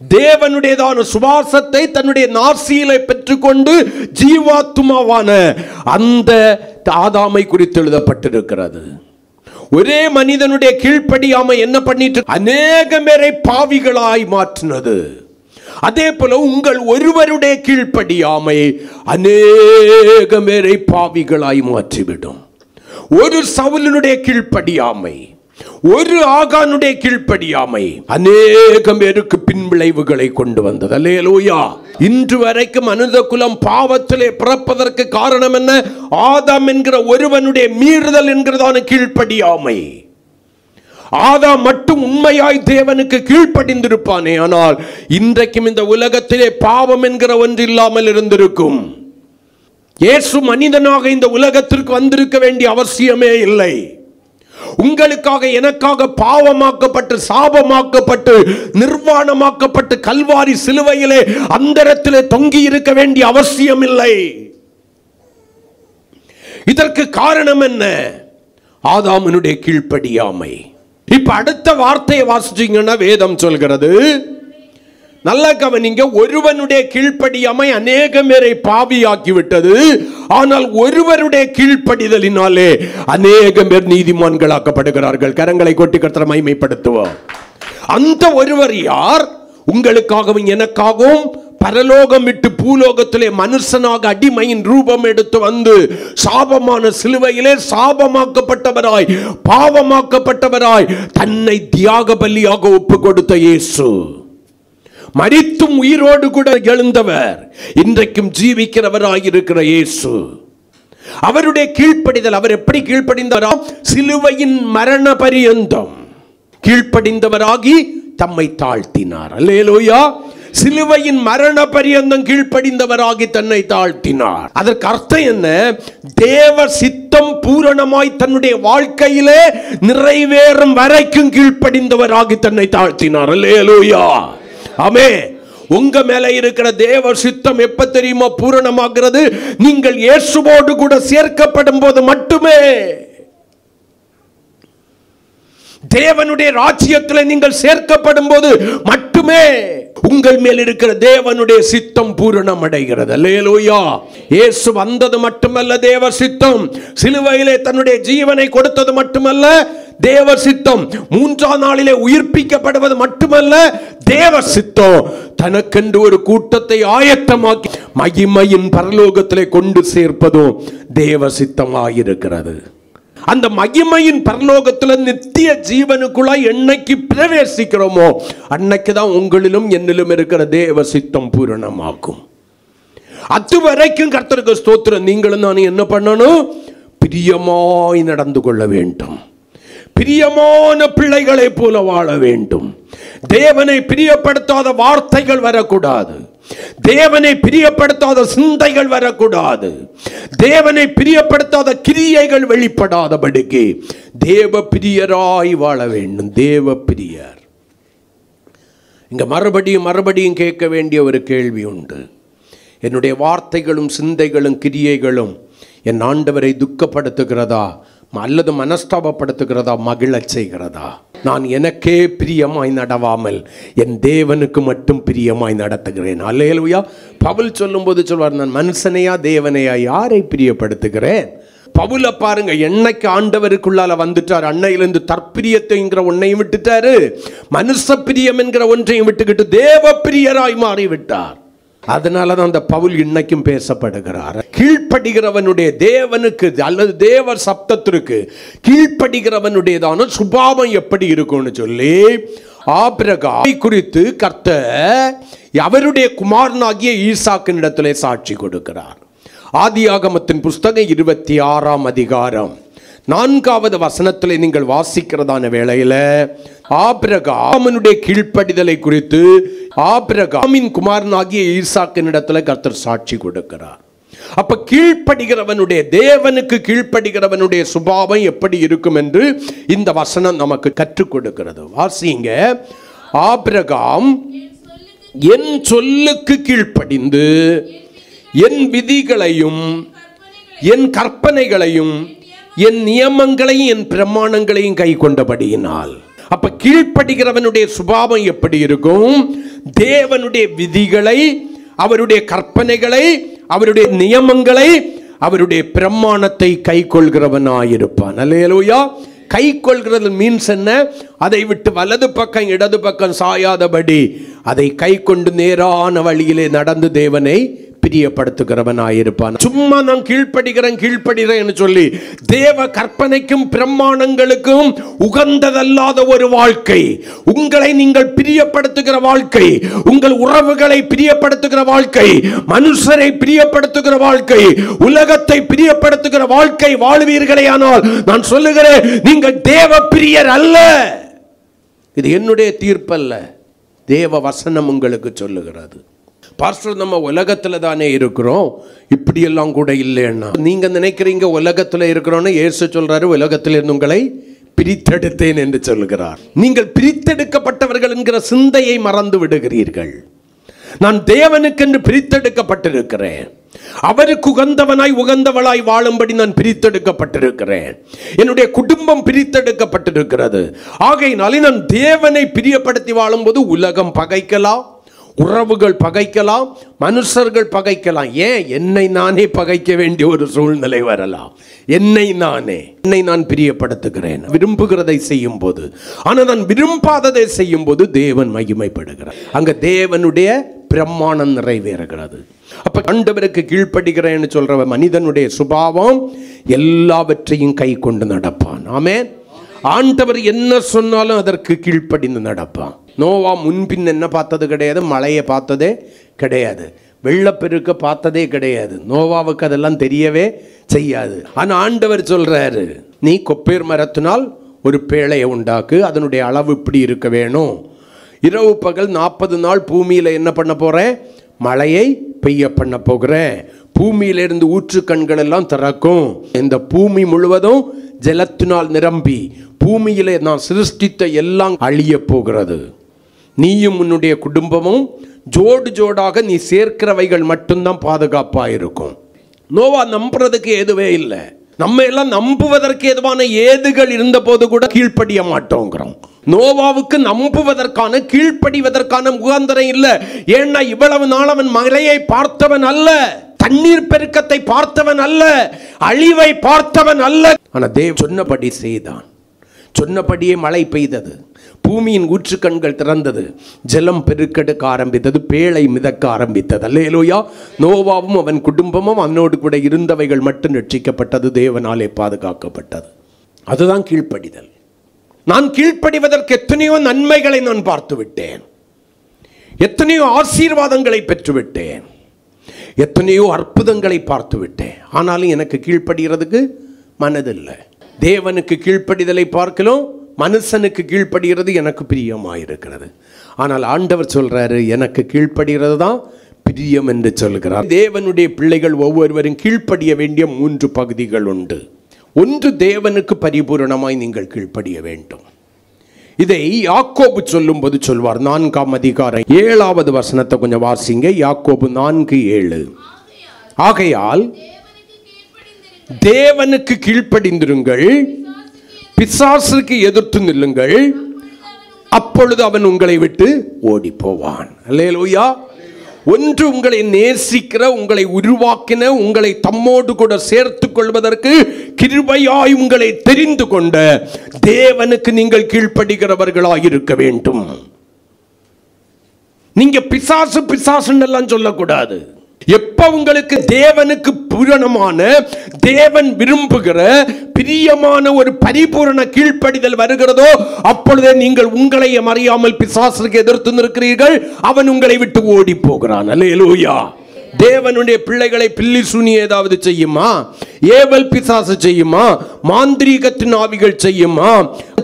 தேவனுடையதான சுவாசத்தை தன்னுடைய நாசியிலே பெற்றுக்கொண்டு ஜீவாத்மாவான அந்த ஆதாமை குறித்து எழுதப்பட்டிருக்கிறது. ஒரே மனிதனுடைய கீழ்ப்படியாமை என்ன பண்ணிட்டு அநேக பேரை பாவிகளாய் மாற்றினது. அதே போல உங்கள் ஒருவருடைய கீழ்ப்படியாமை அநேக பேரை பாவிகளாய் மாற்றிவிடும். ஒரு சவுலினுடைய கீழ்ப்படியாமை, ஒரு ஆகானுடைய கீழ்ப்படியாமை அநேக பேருக்கு பின்விளைவுகளை கொண்டு வந்தது. அல்லேலூயா. இன்று வரைக்கும் மனித குலம் பாவத்திலே பிறப்பதற்கு காரணம் என்ன? ஆதாம் என்கிற ஒருவனுடைய மீறுதல் என்கிறதான கீழ்ப்படியாமை. ஆதாம் மட்டும் உண்மையாய் தேவனுக்கு கீழ்ப்படிந்திருப்பானே, ஆனால் இன்றைக்கும் இந்த உலகத்திலே பாவம் என்கிற ஒன்று இல்லாமல் இருந்திருக்கும். இயேசு மனிதனாக இந்த உலகத்திற்கு வந்திருக்க வேண்டிய அவசியமே இல்லை. உங்களுக்காக எனக்காக பாவமாக்கப்பட்டு சாபமாக்கப்பட்டு நிர்வாணமாக்கப்பட்டு கல்வாரி சிலுவையிலே அந்தரத்திலே தொங்கி இருக்க வேண்டிய அவசியம் இல்லை. இதற்கு காரணம் என்ன? ஆதாமனுடைய கீழ்ப்படியாமை. இப்ப அடுத்த வார்த்தையை வாசிச்சீங்கன்னா வேதம் சொல்கிறது, நல்லா கவனிங்க, ஒருவனுடைய கீழ்ப்படியாமை அநேக பேரை பாவியாக்கி விட்டது, ஆனால் ஒருவருடைய கீழ்ப்படிதலினாலே அநேக பேர் நீதிமான்களாக்கப்படுகிறார்கள். கரங்களை கொட்டி கர்த்தரை மகிமைப்படுத்துவோம். அந்த ஒருவர் யார்? உங்களுக்காகவும் எனக்காகவும் பரலோகம் விட்டு பூலோகத்திலே மனுஷனாக அடிமையின் ரூபம் எடுத்து வந்து சாபமான சிலுவையிலே சாபமாக்கப்பட்டவராய் பாவமாக்கப்பட்டவராய் தன்னை தியாக பலியாக ஒப்பு கொடுத்த இயேசு, மரித்தும் உயிரோடு கூட எழுந்தவர், இன்றைக்கும் ஜீவிக்கிறவராயிருக்கிற இயேசு, அவருடைய கீழ்ப்படிதல், அவர் எப்படி கீழ்ப்படிந்தாராம்? சிலுவையின் மரண பரியந்தம் கீழ்ப்படிந்தவராகி தம்மை தாழ்த்தினார். அல்லேலூயா. சிலுவையின் மரண பரியந்தம் கீழ்ப்படிந்தவராகி தன்னை தாழ்த்தினார். அதற்கு அர்த்தம் என்ன? தேவ சித்தம் பூரணமாய் தன்னுடைய வாழ்க்கையிலே நிறைவேறும் வரைக்கும் கீழ்ப்படிந்தவராகி தன்னை தாழ்த்தினார். அல்லேலூயா. ஆமென். உங்க மேல இருக்கிற தேவ சித்தம் எப்ப தெரியுமா பூரணமாகிறது? நீங்கள் இயேசுவோடு கூட சேர்க்கப்படும் போது மட்டுமே. தேவனுடைய ராஜ்யத்தில் நீங்கள் சேர்க்கப்படும் போது மட்டுமே உங்கள் மேல் இருக்கிற தேவனுடைய சித்தம் பூரணம் அடைகிறது. அல்லேலூயா. இயேசு வந்தது மட்டுமல்ல தேவ சித்தம், சிலுவையிலே தன்னுடைய ஜீவனை கொடுத்தது மட்டுமல்ல தேவ சித்தம், மூன்றாம் நாளிலே உயிர்ப்பிக்கப்படுவது மட்டுமல்ல தேவ சித்தம், தனக்கென்று ஒரு கூட்டத்தை ஆயத்தமாக்கி மகிமையின் பரலோகத்திலே கொண்டு சேர்ப்பதும் தேவ சித்தமாயிருக்கிறது. அந்த மகிமையின் பரலோகத்தில் நித்திய ஜீவனுக்குள்ளாய் என்னைக்கு பிரவேசிக்கிறோமோ அன்னைக்கு தான் உங்களிலும் என்னிலும் இருக்கிற தேவ சித்தம் பூரணமாக்கும். அதுவரைக்கும் கர்த்தருக்கு ஸ்தோத்திரம், நீங்களும் நான் என்ன பண்ணணும்? பிரியமாய் நடந்து கொள்ள வேண்டும், பிரியமான பிள்ளைகளை போல வாழ வேண்டும். தேவனை பிரியப்படுத்தாத வார்த்தைகள் வரக்கூடாது, தேவனை பிரியப்படுத்தாத சிந்தைகள் வரக்கூடாது, தேவனை பிரியப்படுத்தாத கிரியைகள் வெளிப்படாதபடிக்கு தேவ பிரியராய் வாழ வேண்டும். தேவ பிரியர். இங்க மறுபடியும் கேட்க வேண்டிய ஒரு கேள்வி உண்டு. என்னுடைய வார்த்தைகளும் சிந்தைகளும் கிரியைகளும் என் ஆண்டவரை துக்கப்படுத்துகிறதா அல்லது மனஸ்தாபப்படுத்துகிறதா, மகிழச் செய்கிறதா? நான் எனக்கே பிரியமாய் நடவாமல் என் தேவனுக்கு மட்டும் பிரியமாய் நடத்துகிறேன். அல்லேலூயா. பவுல் சொல்லும்போது சொல்வார், நான் மனுஷனையா தேவனையா யாரை பிரியப்படுத்துகிறேன்? பவுல பாருங்க, என்னைக்கு ஆண்டவருக்குள்ளால வந்துட்டார், அன்னையிலிருந்து தற்பிரியத்தைங்கிற ஒன்னையும் விட்டுட்டாரு, மனுஷ பிரியம் என்கிற ஒன்றையும் விட்டுக்கிட்டு தேவ பிரியராய் மாறிவிட்டார். அதனாலதான் அந்த பவுல் இன்னைக்கும் பேசப்படுகிறார். கீழ்ப்படுகிறவனுடைய தேவனுக்கு அல்லது தேவ சப்தத்திற்கு கீழ்ப்படுகிறவனுடையதான சுபாவம் எப்படி இருக்கும்னு சொல்லி ஆபிரகாமை குறித்து கர்த்தர் அவருடைய குமாரனாகிய ஈசாக்கினிடத்திலே சாட்சி கொடுக்கிறார். ஆதியாகமத்தின் புஸ்தகம் 26ஆம் அதிகாரம் 4வது வசனத்திலே நீங்கள் வாசிக்கிறதான வேளையில ஆபிரகாமுடைய கீழ்ப்படிதலை குறித்து ஆபிரகாமின் குமாரனாகிய ஈசாக்கினிடத்துல கர்த்தர் சாட்சி கொடுக்கிறார். அப்ப கீழ்ப்படுகிறவனுடைய தேவனுக்கு கீழ்ப்படுகிறவனுடைய சுபாவம் எப்படி இருக்கும் என்று இந்த வசனம் நமக்கு கற்றுக் கொடுக்கிறது. வாசிங்க. ஆபிரகாம் என் சொல்லுக்கு கீழ்ப்படிந்து என் விதிகளையும் என் கற்பனைகளையும் என் நியமங்களையும் என் பிரமாணங்களையும் கை கொண்டபடியினால். அப்ப கீழ்ப்படுகிறவனுடைய சுபாவம் எப்படி இருக்கும்? தேவனுடைய விதிகளை, அவருடைய கற்பனைகளை, அவருடைய நியமங்களை, அவருடைய பிரமாணத்தை கை கொள்கிறவனாயிருப்பான். அல்லேலூயா. கை கொள்கிறது மீன்ஸ் என்ன? அதை விட்டு வலது பக்கம் இடது பக்கம் சாயாதபடி அதை கை கொண்டு நேரான வழியிலே நடந்து தேவனை பிரியப்படுத்துகிறவனாயிருப்பான். சும்மா நான் கீழ்ப்படுகிறேன் சொல்லி தேவ கற்பனைக்கும் பிரமாணங்களுக்கும் உகந்ததல்லாத ஒரு வாழ்க்கை, உங்களை நீங்கள் பிரியப்படுத்துகிற வாழ்க்கை, உங்கள் உறவுகளை பிரியப்படுத்துகிற வாழ்க்கை, மனுஷரை பிரியப்படுத்துகிற வாழ்க்கை, உலகத்தை பிரியப்படுத்துகிற வாழ்க்கை வாழ்வீர்களேயானால் நான் சொல்லுகிறேன், நீங்கள் தேவ பிரியர் அல்ல. இது என்னுடைய தீர்ப்பல்ல, தேவ வசனம் உங்களுக்கு சொல்லுகிறது. பாஸ்டர், நம்ம உலகத்துல தானே இருக்கிறோம், இப்படியெல்லாம் கூட இல்லைன்னா நீங்க நினைக்கிறீங்க உலகத்துல இருக்கிறோன்னு. இயேசு சொல்றாரு, உலகத்திலிருந்து உங்களை பிரித்தெடுத்தேன் என்று சொல்லுகிறார். நீங்கள் பிரித்தெடுக்கப்பட்டவர்கள் என்கிற சிந்தையை மறந்து விடுகிறீர்கள். நான் தேவனுக்கென்று பிரித்தெடுக்கப்பட்டிருக்கிறேன், அவருக்கு உகந்தவனாய் உகந்தவளாய் வாழும்படி நான் பிரித்தெடுக்கப்பட்டிருக்கிறேன். என்னுடைய குடும்பம் பிரித்தெடுக்கப்பட்டிருக்கிறது. ஆகையினாலே நான் தேவனை பிரியப்படுத்தி வாழும்போது உலகம் பகைக்கலாம், உறவுகள் பகைக்கலாம், மனுஷர்கள் பகைக்கலாம். ஏன் என்னை நானே பகைக்க வேண்டிய ஒரு சூழ்நிலை வரலாம். என்னை நான் பிரியப்படுத்துகிறேன் விரும்புகிறதை செய்யும் போது. ஆனால் நான் விரும்பாததை செய்யும் போது தேவன் மகிமைப்படுகிறார். அங்க தேவனுடைய பிரமாணம் நிறைவேறுகிறது. அப்ப ஆண்டவருக்கு கீழ்ப்படுகிறேன்னு சொல்ற மனிதனுடைய சுபாவம் எல்லாவற்றையும் கை கொண்டு நடப்பான். ஆமென். ஆண்டவர் என்ன சொன்னாலும் அதற்கு கீழ்ப்படிந்து நடப்பான். நோவா முன்பின் என்ன பார்த்தது கிடையாது, மழையை பார்த்ததே கிடையாது, வெள்ளப்பெருக்க பார்த்ததே கிடையாது. நோவாவுக்கு அதெல்லாம் தெரியவே செய்யாது. ஆனால் ஆண்டவர் சொல்றாரு, நீ கொப்பேர் மரத்தினால் ஒரு பேழையை உண்டாக்கு, அதனுடைய அளவு இப்படி இருக்க வேணும், இரவு பகல் 40 நாள் பூமியில என்ன பண்ண போறேன், மழையை பெய்ய பண்ண போகிறேன், பூமியிலிருந்து ஊற்று கண்கள் எல்லாம் திறக்கும், இந்த பூமி முழுவதும் ஜலத்தினால் நிரம்பி பூமியிலே நான் சிருஷ்டித்த எல்லாம் அழிய போகிறது, நீயும் உன்னுடைய குடும்பமும் ஜோடு ஜோடாக நீ சேர்க்கிறவைகள் மட்டும்தான் பாதுகாப்பாக இருக்கும். நோவா நம்புறதுக்கு எதுவே இல்லை. நம்ம எல்லாம் நம்புவதற்கு எதுவான ஏதுகள் இருந்த போது கூட கீழ்ப்படிய மாட்டோங்கிறோம். நோவாவுக்கு நம்புவதற்கான கீழ்ப்படிவதற்கான முகாந்தரம் இல்லை. ஏன்னா இவ்வளவு நாள் அவன் மலையை பார்த்தவன் அல்ல, தண்ணீர் பெருக்கத்தை பார்த்தவன் அல்ல, அழிவை பார்த்தவன் அல்ல. ஆனா தேவன் சொன்னபடி செய்தான். சொன்னபடியே மழை பெய்தது, பூமியின் ஊற்றுக்கண்கள் திறந்தது, ஜலம் பெருக்கெடுக்க ஆரம்பித்தது, பேழை மிதக்க ஆரம்பித்தது. அல்லேலூயா. நோவாவும் அவன் குடும்பமும் அவனோடு கூட இருந்தவைகள் மட்டும் ரட்சிக்கப்பட்டது, தேவனாலே பாதுகாக்கப்பட்டது. அதுதான் கீழ்ப்படிதல். நான் கீழ்ப்படிவதற்கு எத்தனையோ நன்மைகளை நான் பார்த்து விட்டேன், எத்தனையோ ஆசீர்வாதங்களை பெற்றுவிட்டேன், எத்தனையோ அற்புதங்களை பார்த்து விட்டேன். ஆனாலும் எனக்கு கீழ்ப்படுகிறதுக்கு மனதில்லை. தேவனுக்கு கீழ்ப்படிதலை பார்க்கலாம், மனுஷனுக்கு கீழ்ப்படுகிறது எனக்கு பிரியமாயிருக்கிறது. ஆனால் ஆண்டவர் சொல்றாரு, எனக்கு கீழ்ப்படுகிறது தான் பிரியம் என்று சொல்கிறார். தேவனுடைய பிள்ளைகள் ஒவ்வொருவரும் கீழ்ப்படிய வேண்டிய 3 பகுதிகள் உண்டு. ஒன்று, தேவனுக்கு பரிபூரணமாய் நீங்கள் கீழ்ப்படிய வேண்டும். இதை யாக்கோபு சொல்லும் போது சொல்வார். 4ஆம் அதிகாரம் 7வது வசனத்தை கொஞ்சம் வாசிங்க. யாக்கோபு 4:7. ஆகையால் தேவனுக்கு கீழ்ப்படிந்திருங்கள், பிசாசுக்கு எதிர்த்து நில்லுங்கள், அப்பொழுது அவன் உங்களை விட்டு ஓடி போவான். அல்லேலூயா. ஒன்று, உங்களை நேசிக்கிற, உங்களை உருவாக்கின, உங்களை தம்மோடு கூட சேர்த்துக் கொள்வதற்கு கிருபையாய் உங்களை தெரிந்து கொண்ட தேவனுக்கு நீங்கள் கீழ்ப்படுகிறவர்களாய் இருக்க வேண்டும். நீங்க பிசாசு பிசாசுன்னு எல்லாம் சொல்லக்கூடாது. எப்ப உங்களுக்கு தேவனுக்கு பூரணமான, தேவன் விரும்புகிற பிரியமான ஒரு பரிபூரண கீழ்ப்படிதல் வருகிறதோ அப்பொழுதே நீங்கள் உங்களை அறியாமல் பிசாசுக்கு எதிர்த்து நிற்கிறீர்கள், அவன் உங்களை விட்டு ஓடி போகிறான். அல்லேலூயா. தேவனுடைய பிள்ளைகளை பில்லி சுனி ஏதாவது செய்யுமா? ஏவல் பிசாசு செய்யுமா? மாந்திரீகத்தின் ஆவிகள் செய்யுமா?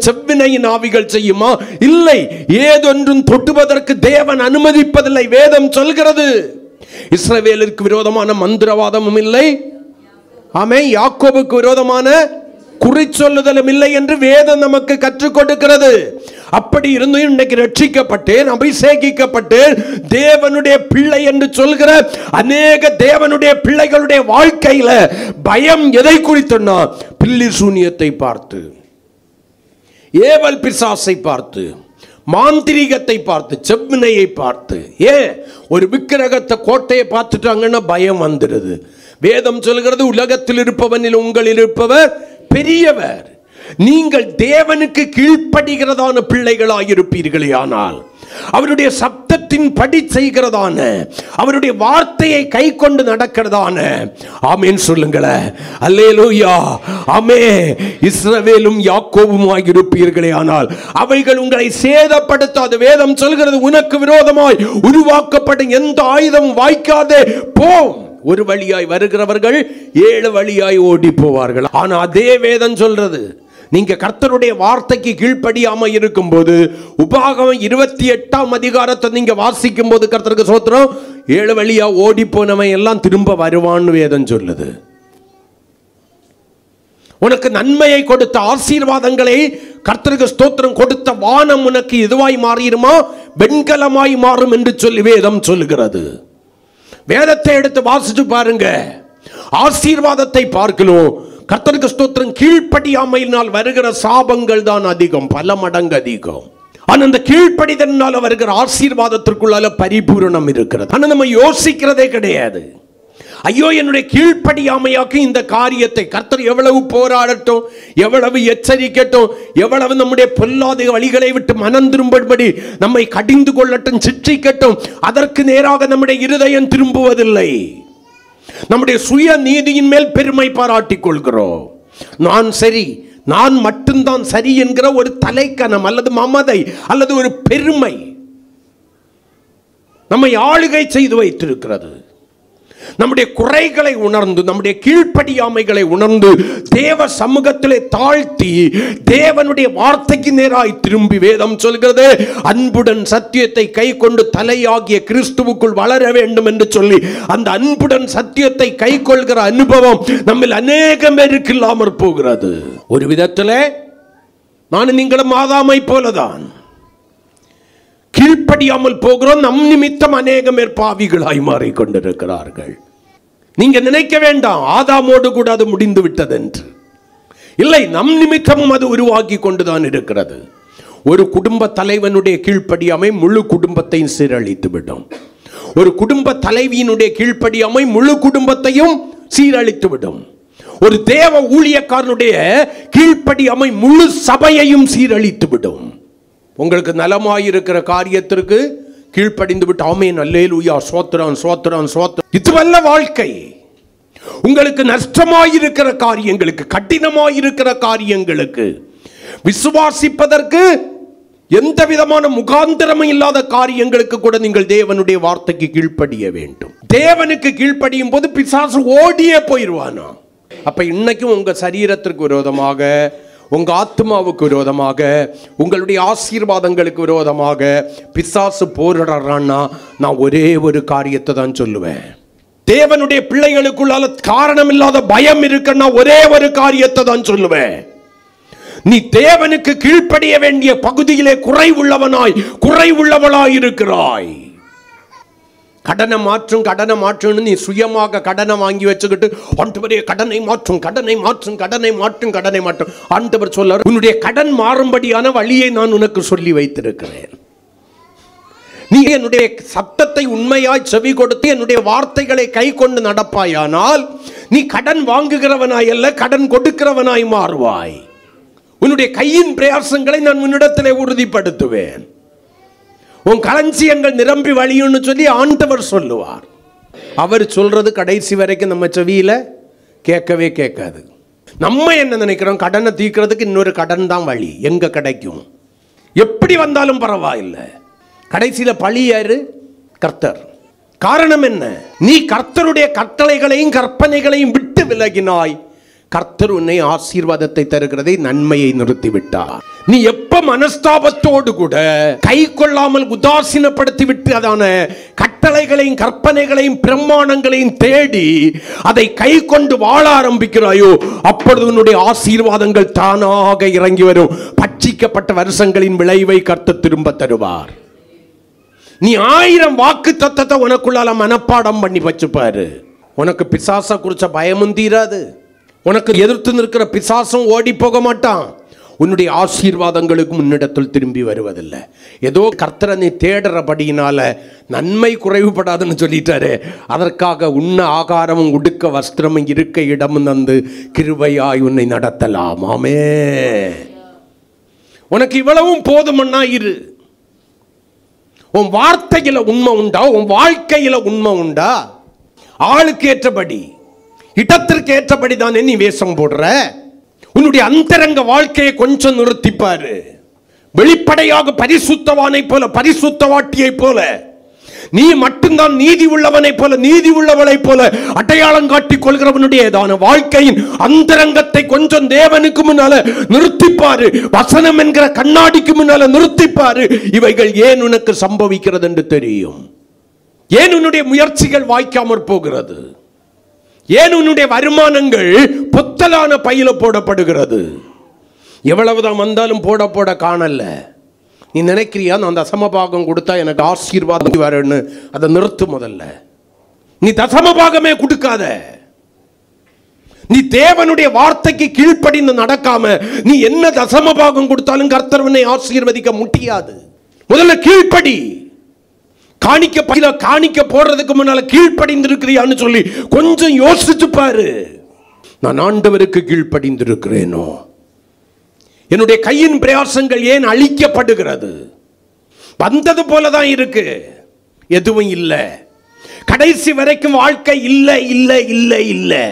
செவ்வினையின் ஆவிகள் செய்யுமா? இல்லை. ஏதொன்றும் தொட்டுவதற்கு தேவன் அனுமதிப்பதில்லை. வேதம் சொல்கிறது. இஸ்ரவேலுக்கு விரோதமான மந்திரவாதமும் இல்லை, ஆமென், யாக்கோபுக்கு விரோதமான குறி சொல்லுதலும் இல்லை என்று வேதம் நமக்கு கற்றுக் கொடுக்கிறது. அப்படி இருந்தும் இன்னைக்கு ரட்சிக்கப்பட்டேன், அபிஷேகிக்கப்பட்டேன், தேவனுடைய பிள்ளை என்று சொல்கிற அநேக தேவனுடைய பிள்ளைகளுடைய வாழ்க்கையில பயம் எதை குறித்துன்னா, பில்லி சூனியத்தை பார்த்து, ஏவல் பிசாசை பார்த்து, மாந்திரீகத்தை பார்த்து, செவ்வினையை பார்த்து. ஏன்? ஒரு விக்கிரகத்தை, கோட்டையை பார்த்துட்டாங்கன்னா பயம் வந்துடுது. வேதம் சொல்கிறது, உலகத்தில் இருப்பவனில் உங்களில் இருப்பவர் பெரியவர். நீங்கள் தேவனுக்கு கீழ்ப்படுகிறதான பிள்ளைகளாயிருப்பீர்களே ஆனால், அவருடைய சப்தத்தின் படி செய்கிறதான, அவருடைய வார்த்தையை கை கொண்டு நடக்கிறதான, ஆமென் சொல்லுங்களேன். அல்லேலூயா. ஆமென். இஸ்ரவேலும் யாக்கோபுமாய் இருப்பீர்களே ஆனால் அவைகள் உங்களை சேதப்படுத்தாது. வேதம் சொல்கிறது, உனக்கு விரோதமாய் உருவாக்கப்படும் எந்த ஆயுதம் வாய்க்காதே போம். ஒரு வழியாய் வருகிறவர்கள் 7 வழியாய் ஓடி போவார்கள். ஆனா அதே வேதம் சொல்றது, நீங்க கர்த்தருடைய வார்த்தைக்கு கீழ்ப்படியாம இருக்கும்போது, உபாகமம் 28ஆம் அதிகாரத்தை நீங்க வாசிக்கும் போது, கர்த்தருக்கு ஸ்தோத்திரம், 7 வழியா ஓடி போனவன் எல்லாம் திரும்ப வருவான்னு வேதம் சொல்லுது. உனக்கு நன்மையை கொடுத்த, ஆசீர்வாதங்களை கர்த்தருக்கு ஸ்தோத்திரம் கொடுத்த வானம் உனக்கு எதுவாய் மாறிடுமா? வெண்கலமாய் மாறும் என்று சொல்லி வேதம் சொல்லுகிறது. வேதத்தை எடுத்து வாசிச்சு பாருங்க. ஆசீர்வாதத்தை பார்க்கணும். கர்த்தருக்கு ஸ்தோத்திரம், கீழ்ப்படியாமையினால் வருகிற சாபங்கள் தான் அதிகம், பல மடங்கு அதிகம். ஆனா அந்த கீழ்ப்படிதனால் வருகிற ஆசீர்வாதத்திற்குள்ளால பரிபூரணம் இருக்கிறது. ஆனா நம்ம யோசிக்கிறதே கிடையாது. ஐயோ, என்னுடைய கீழ்ப்படியாமையாக்கு இந்த காரியத்தை கர்த்தர் எவ்வளவு போராடட்டும், எவ்வளவு எச்சரிக்கட்டும், எவ்வளவு நம்முடைய பொல்லாத வழிகளை விட்டு மனம் திரும்பும்படி நம்மை கடிந்து கொள்ளட்டும், சிற்றிக்கட்டும், அதற்கு நேராக நம்முடைய இருதயம் திரும்புவதில்லை. நம்முடைய சுய நீதியின் மேல் பெருமை பாராட்டிக் கொள்கிறோம். நான் சரி, நான் மட்டும்தான் சரி என்கிற ஒரு தலைக்கணம் அல்லது மமதை அல்லது ஒரு பெருமை நம்மை ஆளுகை செய்து வைத்திருக்கிறது. நம்முடைய குறைகளை உணர்ந்து, நம்முடைய கீழ்ப்படியாமைகளை உணர்ந்து, தேவ சமூகத்திலே தாழ்த்தி, தேவனுடைய வார்த்தைக்கு நேராய் திரும்பி, வேதம் சொல்கிறது, அன்புடன் சத்தியத்தை கை கொண்டு தலையாகிய கிறிஸ்துவுக்குள் வளர வேண்டும் என்று சொல்லி, அந்த அன்புடன் சத்தியத்தை கை கொள்கிற அனுபவம் நம்மில் அநேகம் பேருக்கு இல்லாமற் போகிறது. ஒரு விதத்தில் நான் நீங்களும் ஆதாமை போலதான் கீழ்ப்படியாமல் போகிறோம். நம் நிமித்தம் அநேகம் பேர் பாவிகளாய் மாறிக்கொண்டிருக்கிறார்கள். நீங்க நினைக்க வேண்டாம் ஆதாமோடு கூட அது முடிந்து விட்டது என்று. இல்லை, நம் நிமித்தமும் அது உருவாக்கி கொண்டுதான் இருக்கிறது. ஒரு குடும்ப தலைவனுடைய கீழ்ப்படியாமை முழு குடும்பத்தையும் சீரழித்து விடும். ஒரு குடும்ப தலைவியினுடைய கீழ்ப்படியாமை முழு குடும்பத்தையும் சீரழித்து விடும். ஒரு தேவ ஊழியக்காரனுடைய கீழ்ப்படியாமை முழு சபையையும் சீரழித்து விடும். உங்களுக்கு நலமாயிருக்கிற காரியத்திற்கு கீழ்ப்படிந்து விட்டு ஆமென் அல்லேலூயா ஸ்தோத்திரம் ஸ்தோத்திரம் ஸ்தோத்திரம், இதுவல்ல வாழ்க்கை. உங்களுக்கு நஷ்டமாயிருக்கிற காரியங்களுக்கு, கடினமாயிருக்கிற காரியங்களுக்கு, விசுவாசிப்பதற்கு எந்த விதமான முகாந்திரமும் இல்லாத காரியங்களுக்கு கூட நீங்கள் தேவனுடைய வார்த்தைக்கு கீழ்ப்படிய வேண்டும். தேவனுக்கு கீழ்ப்படியும் போது பிசாசு ஓடியே போயிடுவானா. அப்ப இன்னைக்கும் உங்க சரீரத்திற்கு விரோதமாக, உங்க ஆத்மாவுக்கு விரோதமாக, உங்களுடைய ஆசீர்வாதங்களுக்கு விரோதமாக பிசாசு போராடுறான்னா நான் ஒரே ஒரு காரியத்தை தான் சொல்லுவேன். தேவனுடைய பிள்ளைகளுக்குள்ளால காரணம் இல்லாத பயம் இருக்குன்னா ஒரே ஒரு காரியத்தை தான் சொல்லுவேன். நீ தேவனுக்கு கீழ்ப்படிய வேண்டிய பகுதியிலே குறைவுள்ளவனாய் குறைவுள்ளவளாய் இருக்கிறாய். கடனை மாற்றும் கடனை மாற்றுன்னு நீ சுயமாக கடனை வாங்கி வச்சுக்கிட்டு ஆண்டவரே கடனை மாற்றும் கடனை மாற்றும் கடனை மாற்றும் கடனை மாற்றும் ஆண்டவர் சொல்ல, உன்னுடைய கடன் மாறும்படியான வழியை நான் உனக்கு சொல்லி வைத்திருக்கிறேன். நீ என்னுடைய சத்தத்தை உண்மையாய் செவி கொடுத்து என்னுடைய வார்த்தைகளை கை கொண்டு நடப்பாயானால் நீ கடன் வாங்குகிறவனாய் அல்ல, கடன் கொடுக்கிறவனாய் மாறுவாய். உன்னுடைய கையின் பிரயாசங்களை நான் உன்னிடத்திலே உறுதிப்படுத்துவேன். உன் களஞ்சியங்கள் நிரம்பி வழியும்னு சொல்லி ஆண்டவர் சொல்லுவார். அவர் சொல்றது கடைசி வரைக்கும் நம்ம செவியில கேட்கவே கேட்காது. நம்ம என்ன நினைக்கிறோம், கடனை தீர்க்கிறதுக்கு இன்னொரு கடன் தான் வழி, எங்க கிடைக்கும், எப்படி வந்தாலும் பரவாயில்லை. கடைசியில பழி யாரு? கர்த்தர். காரணம் என்ன? நீ கர்த்தருடைய கட்டளைகளையும் கற்பனைகளையும் விட்டு விலகினாய். கர்த்தர் உன்னை ஆசீர்வாதத்தை தருகிறதை, நன்மையை நிறுத்திவிட்டார். நீ எப்ப மனஸ்தாபத்தோடு கூட கை கொள்ளாமல் உதாசீனப்படுத்தி விட்டு அதான கட்டளைகளையும் கற்பனைகளையும் பிரமாணங்களையும் தேடி அதை கை கொண்டு வாழ ஆரம்பிக்கிறாயோ அப்பொழுது உன்னுடைய ஆசீர்வாதங்கள் தானாக இறங்கி வரும். பட்சிக்கப்பட்ட வருஷங்களின் விளைவை கர்த்தர் திரும்ப தருவார். நீ 1000 வாக்கு தத்தத்தை உனக்குள்ளால மனப்பாடம் பண்ணி வச்சுப்பாரு. உனக்கு பிசாச குறிச்ச பயமும் தீராது. உனக்கு எதிர்த்து நிற்கிற பிசாசும் ஓடி போக மாட்டான். உன்னுடைய ஆசீர்வாதங்களுக்கு முன்னிடத்தில் திரும்பி வருவதில்லை. ஏதோ கர்த்தரை நீ தேடுறபடியினால நன்மை குறைவுபடாதுன்னு சொல்லிட்டாரு. அதற்காக உண்ண ஆகாரமும் உடுக்க வஸ்திரமும் இருக்க இடமும் தந்து கிருபையாய் உன்னை நடத்தலாம். ஆமென். உனக்கு இவ்வளவும் போதுமன்னா இரு. உன் வார்த்தையில உண்மை உண்டா? உன் வாழ்க்கையில உண்மை உண்டா? ஆளுக்கு ஏற்றபடி இடத்திற்கு ஏற்றபடி தானே நீ வேஷம் போடுற. உன்னுடைய அந்தரங்க வாழ்க்கையை கொஞ்சம் நிறுத்திப்பாரு. வெளிப்படையாக பரிசுத்தவானை போல பரிசுத்தவாட்டியை போல நீ மட்டும்தான் நீதி உள்ளவனை போல நீதி உள்ளவளை போல அடையாளம் காட்டிக் கொள்கிறவனுடையதான வாழ்க்கையின் அந்தரங்கத்தை கொஞ்சம் தேவனுக்கு முன்னால நிறுத்திப்பாரு. வசனம் என்கிற கண்ணாடிக்கு முன்னால நிறுத்திப்பாரு. இவைகள் ஏன் உனக்கு சம்பவிக்கிறது என்று தெரியும். ஏன் உன்னுடைய முயற்சிகள் வாய்க்காமற் போகிறது? ஏன் உன்னுடைய வருமானங்கள் பொத்தலான பையில போடப்படுகிறது? எவ்வளவுதான் வந்தாலும் போட போட காணல. நீ நினைக்கிறியா நான் தசமபாகம் கொடுத்தா எனக்கு ஆசீர்வாதம் வரன்னு? அதை நிறுத்து. முதல்ல நீ தசமபாகமே கொடுக்காத. நீ தேவனுடைய வார்த்தைக்கு கீழ்ப்படிந்து நடக்காம நீ என்ன தசமபாகம் கொடுத்தாலும் கர்த்தர் உன்னை ஆசீர்வதிக்க முடியாது. முதல்ல கீழ்ப்படி. காணிக்க போடுறதுக்கு முன்னால கீழ்ப்படிந்து இருக்கிறியான்னு சொல்லி கொஞ்சம் யோசிச்சு பாரு. நான் ஆண்டவருக்கு கீழ்ப்படிந்து இருக்கிறேனோ? என்னுடைய கையின் பிரயாசங்கள் ஏன் அழிக்கப்படுகிறது? வந்தது போலதான் இருக்கு, எதுவும் இல்லை. கடைசி வரைக்கும் வாழ்க்கை இல்லை இல்லை இல்லை இல்லை.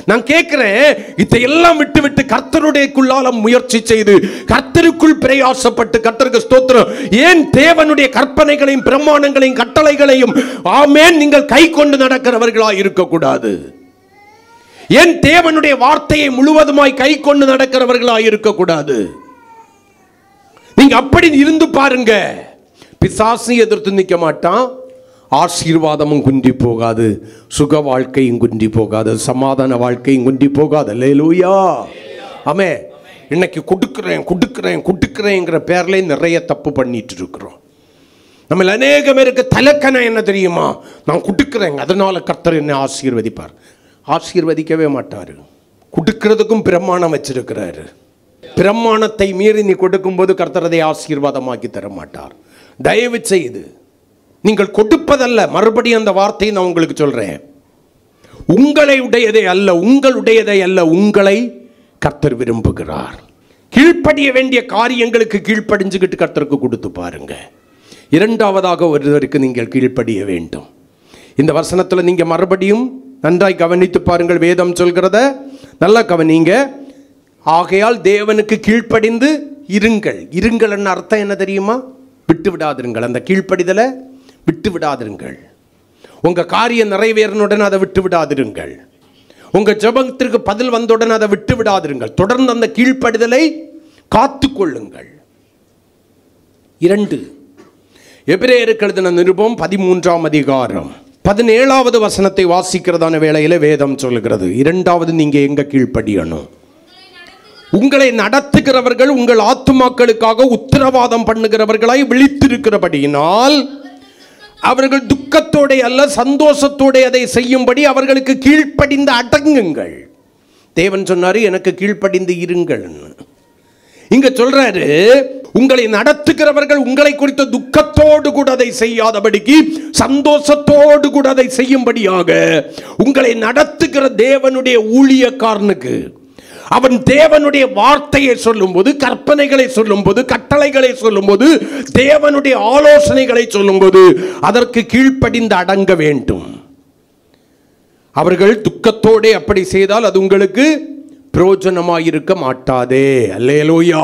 நான் கேட்கிறேன், இதையெல்லாம் விட்டு விட்டு கர்த்தருடையக்குள்ளால முயற்சி செய்து கர்த்தருக்குள் பிரயாசப்பட்டு கர்த்தருக்கு ஸ்தோத்திரம் ஏன் தேவனுடைய கற்பனைகளையும் பிரமாணங்களையும் கட்டளைகளையும் ஆமென் நீங்கள் கை கொண்டு நடக்கிறவர்களாய் இருக்கக்கூடாது? ஏன் தேவனுடைய வார்த்தையை முழுவதுமாய் கை கொண்டு நடக்கிறவர்களாய் இருக்கக்கூடாது? நீங்க அப்படி இருந்து பாருங்க, பிசாசு எதிர்த்து நிற்க மாட்டான். ஆசீர்வாதமும் குன்றி போகாது, சுக வாழ்க்கையும் குன்றி போகாது, சமாதான வாழ்க்கையும் குன்றி போகாது. அல்லேலூயா. ஆமென். இன்னைக்கு கொடுக்கிறேங்கிற பேர்ல நிறைய தப்பு பண்ணிட்டு இருக்கிறோம். நம்ம அநேக பேருக்கு தலைக்கணம் என்ன தெரியுமா? நான் கொடுக்குறேங்க, அதனால கர்த்தர் என்னை ஆசீர்வதிப்பார். ஆசீர்வதிக்கவே மாட்டார். கொடுக்கிறதுக்கும் பிரமாணம் வச்சிருக்கிறாரு. பிரமாணத்தை மீறி நீ கொடுக்கும்போது கர்த்தர் அதை ஆசீர்வாதமாக்கி தர மாட்டார். தயவு செய்து நீங்கள் கொடுப்பதல்ல, மறுபடியும் அந்த வார்த்தையை நான் உங்களுக்கு சொல்றேன், உங்களை உடையதை அல்ல, உங்களுடையதை அல்ல, உங்களை கர்த்தர் விரும்புகிறார். கீழ்ப்படிய வேண்டிய காரியங்களுக்கு கீழ்ப்படிஞ்சுக்கிட்டு கர்த்தருக்கு கொடுத்து பாருங்க. இரண்டாவதாக ஒருவருக்கு நீங்கள் கீழ்ப்படிய வேண்டும். இந்த வசனத்தில் நீங்க மறுபடியும் நன்றாய் கவனித்து பாருங்கள். வேதம் சொல்கிறத நல்லா கவனிங்க. ஆகையால் தேவனுக்கு கீழ்ப்படிந்து இருங்கள். இருங்கள் என்ன அர்த்தம் என்ன தெரியுமா? விட்டு விடாதிருங்கள். அந்த கீழ்ப்படிதலை விட்டு விடாதிருங்கள். உங்க காரியம் நிறைவேறினுடன் அதை விட்டு விடாதிருங்கள். உங்க ஜெபத்திற்கு பதில் வந்தவுடன் அதை விட்டு விடாதிருங்கள். தொடர்ந்து அந்த கீழ்ப்படிதலை காத்து கொள்ளுங்கள். 2 எபிரேயருக்கு எழுதின நிருபம் 13ஆம் அதிகாரம் 17வது வசனத்தை வாசிக்கிறதான வேளையில வேதம் சொல்கிறது, இரண்டாவது நீங்க எங்க கீழ்ப்படியணும்? உங்களை நடத்துகிறவர்கள் உங்கள் ஆத்துமாக்களுக்காக உத்தரவாதம் பண்ணுகிறவர்களாய் விழித்திருக்கிறபடியினால் அவர்கள் துக்கத்தோட அல்ல சந்தோஷத்தோட அதை செய்யும்படி அவர்களுக்கு கீழ்ப்படிந்து அடங்குங்கள். தேவன் சொன்னாரு எனக்கு கீழ்ப்படிந்து இருங்கள். இங்க சொல்றாரு, உங்களை நடத்துகிறவர்கள் உங்களை குறித்த துக்கத்தோடு கூட அதை செய்யாதபடிக்கு சந்தோஷத்தோடு கூட அதை செய்யும்படியாக உங்களை நடத்துகிற தேவனுடைய ஊழியக்காரனுக்கு அவன் தேவனுடைய வார்த்தையை சொல்லும்போது, கற்பனைகளை சொல்லும்போது, கட்டளைகளை சொல்லும்போது, தேவனுடைய ஆலோசனைகளை சொல்லும்போது அதற்கு கீழ்ப்படிந்து அடங்க வேண்டும். அவர்கள் துக்கத்தோடு அப்படி செய்தால் அது உங்களுக்கு பிரயோஜனமாயிருக்க மாட்டாதே. அல்லேலூயா.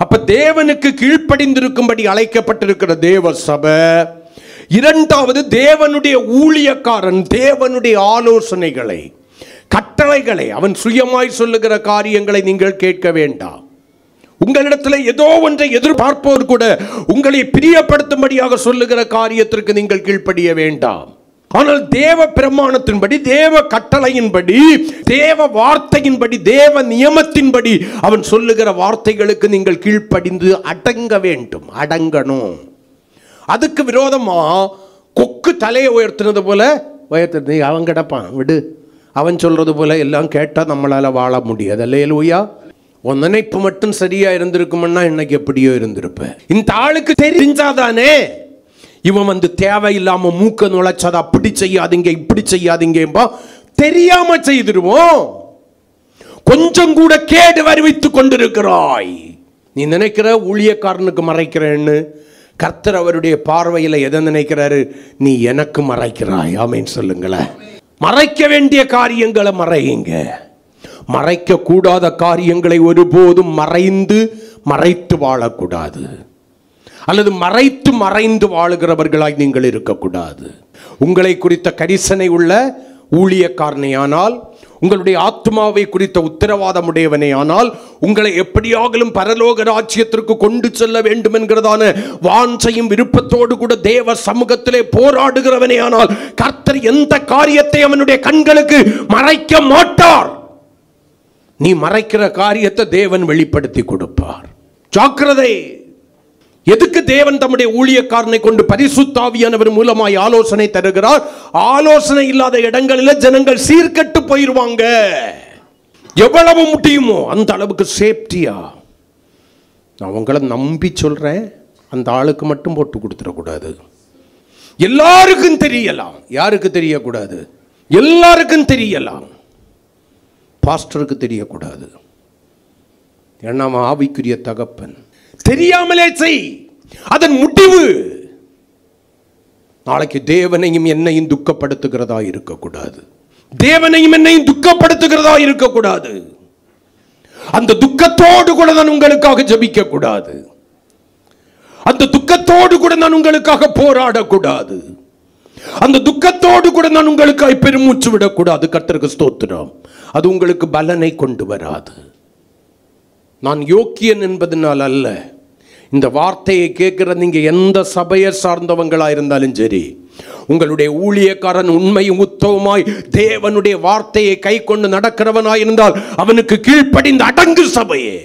அப்ப தேவனுக்கு கீழ்ப்படிந்திருக்கும்படி அழைக்கப்பட்டிருக்கிற தேவ சபை. இரண்டாவது தேவனுடைய ஊழியக்காரன் தேவனுடைய ஆலோசனைகளை கட்டளைகளை அவன் சுயமாய் சொல்லுகிற காரியங்களை நீங்கள் கேட்க வேண்டாம். உங்களிடத்தில் ஏதோ ஒன்றை எதிர்பார்ப்போர் கூட உங்களை பிரியப்படுத்தும்படியாக சொல்லுகிற காரியத்திற்கு நீங்கள் கீழ்ப்படிய வேண்டாம். ஆனால் தேவ பிரமாணத்தின்படி, தேவ கட்டளையின்படி, தேவ வார்த்தையின்படி, தேவ நியமத்தின்படி அவன் சொல்லுகிற வார்த்தைகளுக்கு நீங்கள் கீழ்ப்படிந்து அடங்க வேண்டும். அடங்கணும். அதுக்கு விரோதமா கொக்கு தலையை உயர்த்தினது போல உயர்த்தினது அவன் கிடப்பான், விடு. அவன் சொல்றது போல எல்லாம் கேட்டால் நம்மளால வாழ முடியாது. அல்லேலூயா. உன் நினைப்பு மட்டும் சரியா இருந்திருக்கும்னா இன்னைக்கு எப்படியோ இருந்திருப்ப. இந்த ஆளுக்கு தெரிஞ்சாதானே இவன் வந்து தேவையில்லாம மூக்க நுழைச்சாத அப்படி செய்யாதீங்க இப்படி செய்யாதீங்க தெரியாம செய்திருவோம். கொஞ்சம் கூட கேடு வருவித்துக் கொண்டிருக்கிறாய். நீ நினைக்கிற ஊழியக்காரனுக்கு மறைக்கிறேன்னு, கர்த்தர் அவருடைய பார்வையில் எதை நினைக்கிறாரு? நீ எனக்கு மறைக்கிறாய். ஆமென் சொல்லுங்களேன். மறைக்க வேண்டிய காரியங்களை மறையுங்க. மறைக்க கூடாத காரியங்களை ஒருபோதும் மறைத்து வாழக்கூடாது. அல்லது மறைந்து வாழுகிறவர்களாய் நீங்கள் இருக்கக்கூடாது. உங்களை குறித்த கரிசனை உள்ள ஊழியக்காரனையானால், உங்களுடைய ஆத்மாவை குறித்த உத்தரவாதம் உடையவனே ஆனால், உங்களை எப்படியாகலும் பரலோக ராஜ்யத்திற்கு கொண்டு செல்ல வேண்டும் என்கிறதான வாஞ்சையும் விருப்பத்தோடு கூட தேவ சமூகத்திலே போராடுகிறவனே ஆனால், கர்த்தர் எந்த காரியத்தை அவனுடைய கண்களுக்கு மறைக்க மாட்டார். நீ மறைக்கிற காரியத்தை தேவன் வெளிப்படுத்தி கொடுப்பார். ஜாக்கிரதை. எதுக்கு தேவன் தம்முடைய ஊழியக்காரனை கொண்டு பரிசுத்த ஆவியானவர் மூலமாய் ஆலோசனை தருகிறார்? ஆலோசனை இல்லாத இடங்களில் ஜனங்கள் சீர்கெட்டு போயிருவாங்க. எவ்வளவு முடியுமோ அந்த அளவுக்கு சேஃப்டியா. நான் உங்களை நம்பி சொல்றேன், அந்த ஆளுக்கு மட்டும் போட்டு கொடுத்துடக்கூடாது. எல்லாருக்கும் தெரியலாம். யாருக்கு தெரியக்கூடாது? எல்லாருக்கும் தெரியலாம். பாஸ்டருக்கு தெரியக்கூடாது. ஏன்னா ஆவிக்குரிய தகப்பன். தெரியாமலே செய். அதன் முடிவு நாளைக்கு தேவனையும் என்னையும் துக்கப்படுத்துகிறதா இருக்கக்கூடாது. தேவனையும் என்னையும் துக்கப்படுத்துகிறதா இருக்கக்கூடாது. அந்த துக்கத்தோடு கூட நான் உங்களுக்காக ஜெபிக்க கூடாது. அந்த துக்கத்தோடு கூட நான் உங்களுக்காக போராடக்கூடாது. அந்த துக்கத்தோடு கூட நான் உங்களுக்காக பெருமூச்சு விடக்கூடாது. கர்த்தருக்கு ஸ்தோத்திரம். அது உங்களுக்கு பலனை கொண்டு வராது. நான் யோக்கியன் என்பதனால் அல்ல. இந்த வார்த்தையை கேட்கிற நீங்க எந்த சபையை சார்ந்தவங்களா இருந்தாலும் சரி, உங்களுடைய ஊழியக்காரன் உண்மையும் உத்தவமாய் தேவனுடைய வார்த்தையை கை கொண்டு நடக்கிறவனாய் இருந்தால் அவனுக்கு கீழ்ப்படிந்து அடங்கு சபையே.